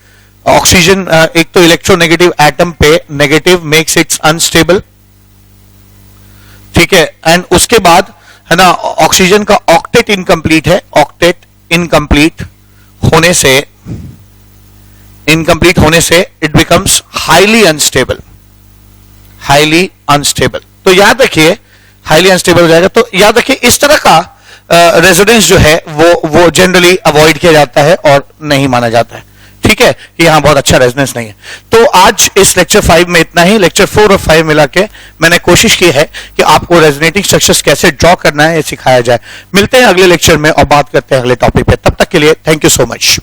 ऑक्सीजन, एक तो इलेक्ट्रोनेगेटिव एटम पे नेगेटिव मेक्स इट्स अनस्टेबल, ठीक है, एंड उसके बाद है ना ऑक्सीजन का ऑक्टेट इनकम्प्लीट है, ऑक्टेट इनकम्प्लीट होने से इट बिकम्स हाईली अनस्टेबल। तो याद रखिए हाईली अनस्टेबल हो जाएगा। तो याद रखिए इस तरह का रेजोनेंस जो है वो जनरली अवॉइड किया जाता है और नहीं माना जाता है, ठीक है, कि यहाँ बहुत अच्छा रेजोनेंस नहीं है। तो आज इस लेक्चर 5 में इतना ही। लेक्चर 4 और 5 मिला के मैंने कोशिश की है कि आपको रेजोनेटिंग स्ट्रक्चर्स कैसे ड्रॉ करना है ये सिखाया जाए। मिलते हैं अगले लेक्चर में और बात करते हैं अगले टॉपिक पे। तब तक के लिए थैंक यू सो मच।